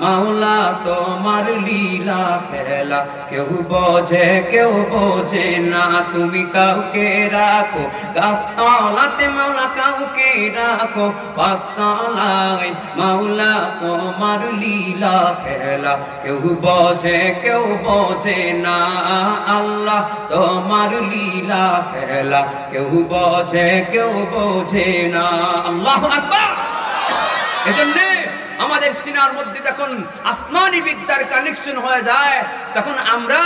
মাওলা তোমার লীলা খেলা কেউ বোঝে না। তুমি কাউকে রাখো গাছতলাতে, মাওলা কাউকে রাখো পাঁচতলায়। মাওলা তোমার লীলা খেলা কেউ বোঝে না। আল্লাহ তোমার লীলা খেলা কেউ বোঝে না। আল্লাহু আকবার। এজন্য আমাদের সিনার মধ্যে যখন আসমানি বিদ্যার কানেকশন হয়ে যায়, তখন আমরা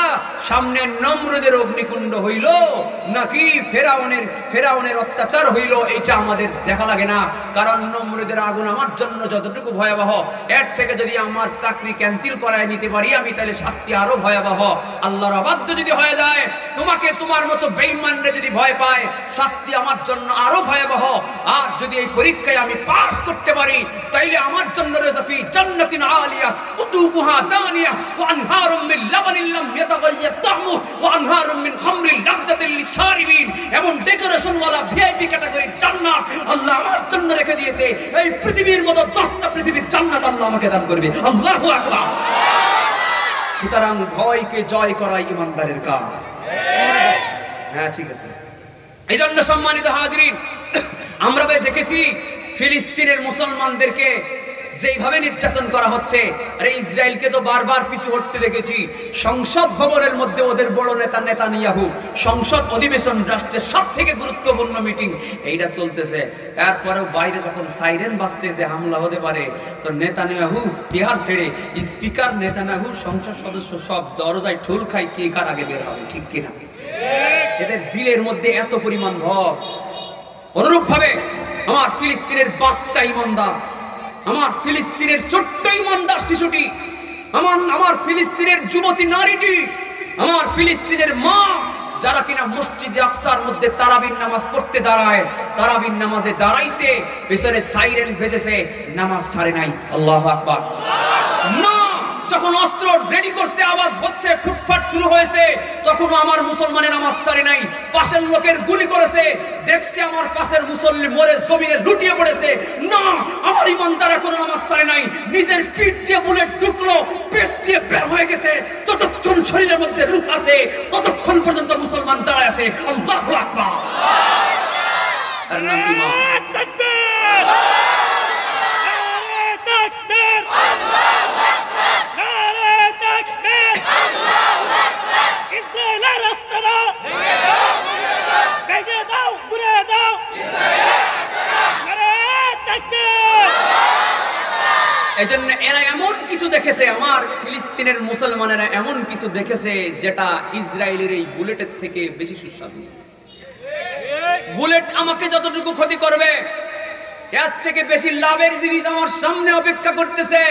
সামনে নমরুদের অগ্নিকুণ্ড হইল নাকি ফেরাউনের অত্যাচার হইল, এটা আমাদের দেখা লাগে না। কারণ নমরুদের আগুন আমার জন্য যতটুকু ভয়াবহ, এর থেকে যদি আমার চাকরি ক্যান্সেল করায় নিতে পারি আমি, তাহলে শাস্তি আরো ভয়াবহ। আল্লাহর অবাধ্য যদি হয়ে যায়, তোমাকে তোমার মতো বেঈমানরে যদি ভয় পায়, শাস্তি আমার জন্য আরো ভয়াবহ। আর যদি এই পরীক্ষায় আমি পাস করতে পারি, তাইলে আমার জন্য في جنة عالية قطوفها دانية وأنهار من لبن لم يتغير طعمه وأنهار من خمر لذة للشاربين। এমন ডেকোরেশন ওয়ালা ভিআইপি ক্যাটাগরির জান্নাত আল্লাহ আমার জন্য রেখে দিয়েছে। এই পৃথিবীর মতো 10টা পৃথিবীর জান্নাত আল্লাহ আমাকে দান করবে। আল্লাহু আকবার। সুতরাং ভয়কে জয় করাই ইমানদারের কাজ। হ্যাঁ, ঠিক আছে। এই জন্য সম্মানিত হাজিরিন, আমরা দেখেছি ফিলিস্তিনের মুসলমানদেরকে যেভাবে নির্যাতন করা হচ্ছে। আরে ইসরায়েলকে তো বারবার পিছু হটতে দেখেছি। সংসদ ভবনের মধ্যে ওদের বড় নেতা নেতানিয়াহু, সংসদ অধিবেশন, রাষ্ট্রের সব থেকে গুরুত্বপূর্ণ মিটিং, এইটা চলতেছে। তারপরেও বাইরে যখন সাইরেন বাজছে যে হামলা হতে পারে, তো নেতানিয়াহু চেয়ার ছেড়ে স্পিকার নেতানিয়াহু, সংসদ সদস্য সব দরজায় ঠুল খায় কে কার আগে বের হবে, ঠিক কিনা? এদের দিলের মধ্যে এত পরিমাণ ভয়। অনুরূপ ভাবে আমার ফিলিস্তিনের বাচ্চা ইমানদার, আমার ফিলিস্তিনের ছোট্ট ইমানদার শিশুটি, আমার ফিলিস্তিনের যুবতী নারীটি, আমার ফিলিস্তিনের মা, যারা কিনা মসজিদে আকসার মধ্যে তারাবির নামাজ পড়তে দাঁড়ায়, তারাবির নামাজে দাঁড়াইছে, পেছনে সাইরেন বেজেছে, নামাজ ছাড়ে নাই। আল্লাহু আকবার। না, যখন অস্ত্র রেডি করছে, আওয়াজ হচ্ছে, ফুটফাট শুরু হয়েছে, তখনও আমার মুসলমানের নামাজ ছাড়ে নাই। পাশের লোকের গুলি করেছে, দেখছে আমার পাশের মুসল্লি মরে জমিনে লুটিয়ে পড়েছে, না, আমার ইমানদার এখনো নামাজ ছাড়ে নাই। নিজের পিঠ দিয়ে বুলেট ঢুকলো, পেট দিয়ে বের হয়ে গেছে, যতক্ষণ শরীরের মধ্যে রূপ আছে ততক্ষণ পর্যন্ত মুসলমান দাঁড়ায় আছে। আল্লাহু আকবার। তার নাম ঈমান। এজন্য এরা এমন কিছু দেখেছে, আমার ফিলিস্তিনের মুসলমানেরা এমন কিছু দেখেছে যেটা ইসরায়েলের এই বুলেটের থেকে বেশি সুস্বাদু। বুলেট আমাকে যতটুকু ক্ষতি করবে, এর থেকে বেশি লাভের জিনিস আমার সামনে অপেক্ষা করতেছে।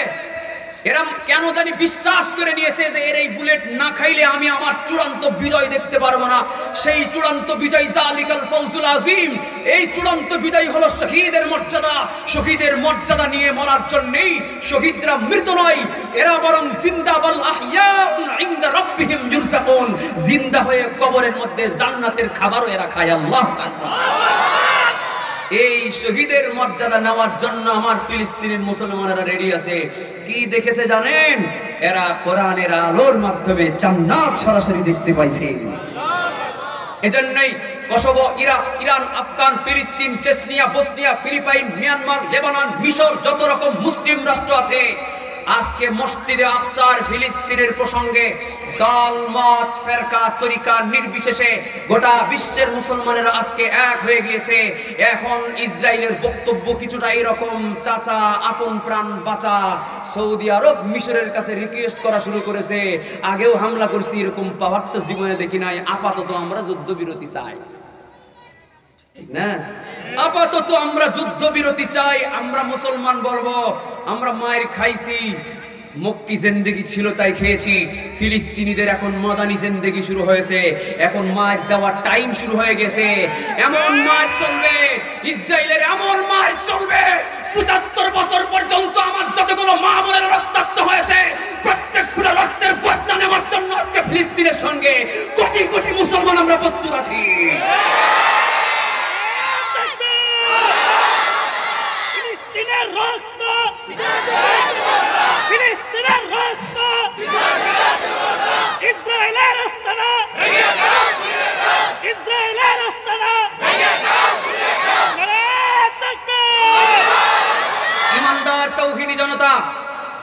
এরা কেন জানি বিশ্বাস করে নিয়েছে যে এর এই বুলেট না খাইলে আমি আমার চূড়ান্ত বিজয় দেখতে পারবো না। সেই চূড়ান্ত বিজয় জালিকাল ফৌজুল আযীম, এই চূড়ান্ত বিজয় হলো শহীদের মর্যাদা। শহীদের মর্যাদা নিয়ে মরার জন্যই শহীদরা মৃত নয়, এরা বরং জিন্দা বাল আহইয়াউন ইনদা রাব্বিহিম ইউরযাকুন, জিন্দা হয়ে কবরের মধ্যে জান্নাতের খাবারও এরা খায়। আল্লাহু আকবার। এই শহীদের মর্যাদা নেওয়ার জন্য আমার ফিলিস্তিনের মুসলমানেরা রেডি আছে। কি দেখেছে জানেন? এরা কোরআনের আলোর মাধ্যমে জান্নাত সরাসরি দেখতে পাইছে। এজন্যই কসোভো, ইরান, আফগান, ফিলিস্তিন, Chechnya, Bosnia, Philippine, Myanmar, Lebanon, মিশর, যত রকম মুসলিম রাষ্ট্র আছে, আজকে মসজিদে আকসার ফিলিস্তিনের প্রসঙ্গে দল, মত, ফেরকা, তরিকা নির্বিশেষে গোটা বিশ্বের মুসলমানেরা আজকে এক হয়ে গিয়েছে। এখন ইসরায়েলের বক্তব্য কিছুটা এরকম, চাচা আপন প্রাণ বাঁচা। সৌদি আরব মিশরের কাছে রিকোয়েস্ট করা শুরু করেছে, আগেও হামলা করছি, এরকম পাওয়ার তো জীবনে দেখি নাই, আপাতত আমরা যুদ্ধবিরতি চাই। ঠিক না? আপাতত আমরা যুদ্ধবিরতি চাই। আমরা মুসলমান বলবো আমরা মায়ের খাইছি, মুক্তি জিন্দেগি ছিল তাই খেয়েছি। ফিলিস্তিনিদের এখন মাদানি জিন্দেগি শুরু হয়েছে, এখন মায়ের দেওয়ার টাইম শুরু হয়ে গেছে। এমন মায়ের চলবে, ইসরায়েলের এমন মায়ের চলবে। ৭৫ বছর পর্যন্ত আমার যতগুলো মা বোনের রক্তাক্ত হয়েছে, প্রত্যেক ফুলে রক্তের বদলা নেওয়ার জন্য আজকে ফিলিস্তিনের সঙ্গে কোটি কোটি মুসলমান আমরা প্রস্তুত আছি। ফিলিস্তিনের রক্ত, ফিলিস্তিনের রক্ত, ইসরায়েলের আস্তানা, ইসরায়েলের আস্তানা। ইমানদার তৌহিদি জনতা,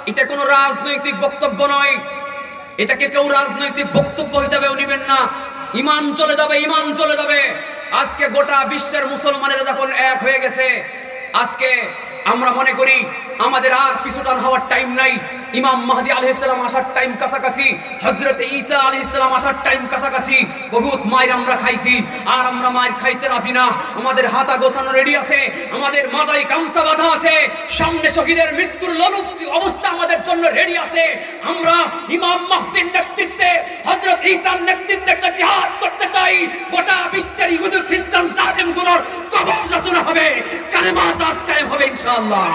এটা কোনো রাজনৈতিক বক্তব্য নয়, এটাকে কেউ রাজনৈতিক বক্তব্য হিসাবেও নেবেন না। ইমান চলে যাবে, ইমান চলে যাবে। আজকে গোটা বিশ্বের মুসলমানেরা যখন এক হয়ে গেছে, আজকে আমরা মনে করি আমাদের আর পিছুটান হওয়ার টাইম নাই। ইমাম মাহদি আলাইহিস সালাম আসার টাইম কাছাকাছি, হযরত ঈসা আলাইহিস সালাম আসার টাইম কাছাকাছি। বহুত মায়ের আমরা খাইছি, আর আমরা মায়ের খাইতে রাজি না। আমাদের হাতা গোছানো রেডি আছে, আমাদের মাজায় গামছা বাঁধা আছে, সামনে শহীদের মৃত্যুর লোলুপ অবস্থা আমাদের জন্য রেডি আছে। আমরা ইমাম মাহদির নেতৃত্বে, হযরত ঈসার নেতৃত্বে একটা জিহাদ করতে চাই। গোটা বিশ্বের ইহুদি খ্রিস্টান জালেমগুলোর কবর রচনা হবে, কালেমাত রাজ কায়েম হবে ইনশাআল্লাহ।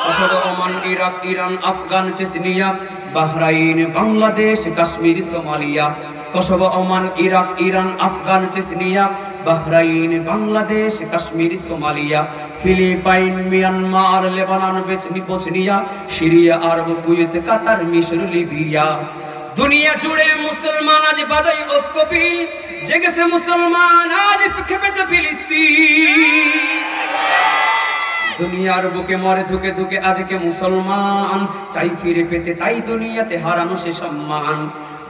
Kosovo, Oman, Iraq, Iran, Afghan, Chechnya, Bahrain, Bangladesh, Kashmir, Somalia. Kosovo, Oman, Iraq, Iran, Afghan, Chechnya, Bahrain, Bangladesh, Kashmir, Somalia, Philippines, Myanmar, Lebanon, Bosnia, Syria, Arab, Kuwait, Qatar, মিশর, লিবিয়া। দুনিয়া জুড়ে মুসলমান আজ বাদাই ঐক্যবিল, জেগেছে মুসলমান আজ খেপেছে ফিলিস্তিন। দুনিয়ার বুকে মরে ধুকে ধুকে আজকে মুসলমান চাই ফিরে পেতে, তাই দুনিয়াতে হারানো সে সম্মান।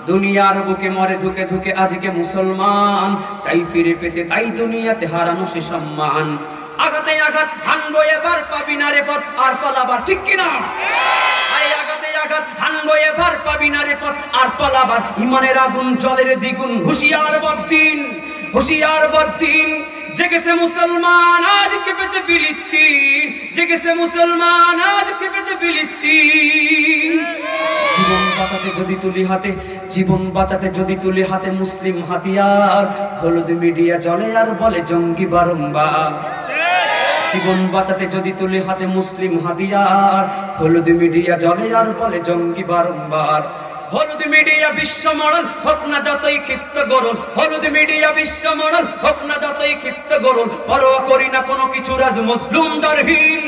দুনিয়ার বুকে মরে ধুকে ধুকে আজকে মুসলমান চাই ফিরে পেতে, তাই দুনিয়াতে হারানো সে সম্মান। আঘাতে আঘাত হানবো এবার, পাবি না রে পথ আর পালাবার, ঠিক কিনা? আরে আঘাতে আঘাত হানবো এবার, পাবি না রে পথ আর পালাবার। ইমানের আগুন জলের দ্বিগুণ, হুঁশিয়ার বদ্দিন, হুঁশিয়ার বদ্দিন। জেগেছে মুসলমান আজ কেঁপেছে ফিলিস্তিন, জেগেছে মুসলমান আজ কেঁপেছে ফিলিস্তিন। জীবন বাঁচাতে যদি তুলি হাতে, জীবন বাঁচাতে যদি তুলি হাতে মুসলিম হাতিয়ার, হলুদ মিডিয়া জলে আর বলে জঙ্গি বারংবার। জীবন বাঁচাতে যদি তুলি হাতে মুসলিম হাতিয়ার, হলুদ মিডিয়া জলে আর বলে জঙ্গি বারংবার। হলুদ মিডিয়া বিশ্ব মরণ হোক না যতই ক্ষিপ্ত গরল, হলুদ মিডিয়া বিশ্ব মরণ হোক না যতই ক্ষিপ্ত গরল। পরোয়া করি না কোনো কিছু, রাজ মুসলুম দরহীন,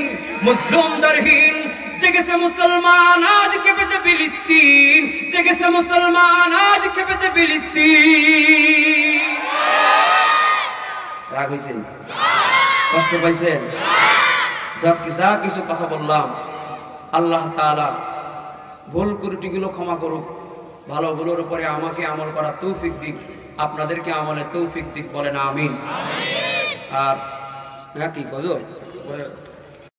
মুসলুম দরহীন। জেগেছে মুসলমান আজ কেঁপেছে ফিলিস্তিন, জেগেছে মুসলমান আজ কেঁপেছে ফিলিস্তিন। রাগ হয়েছেন? কষ্ট পাইছেন? যা কিছু কথা বললাম, আল্লাহ তাআলা ভুল ত্রুটিগুলো ক্ষমা করুক, ভালোগুলোর উপরে আমাকে আমল করার তৌফিক দিক, আপনাদেরকে আমলের তৌফিক দিক, বলেন আমিন। আর কি গজল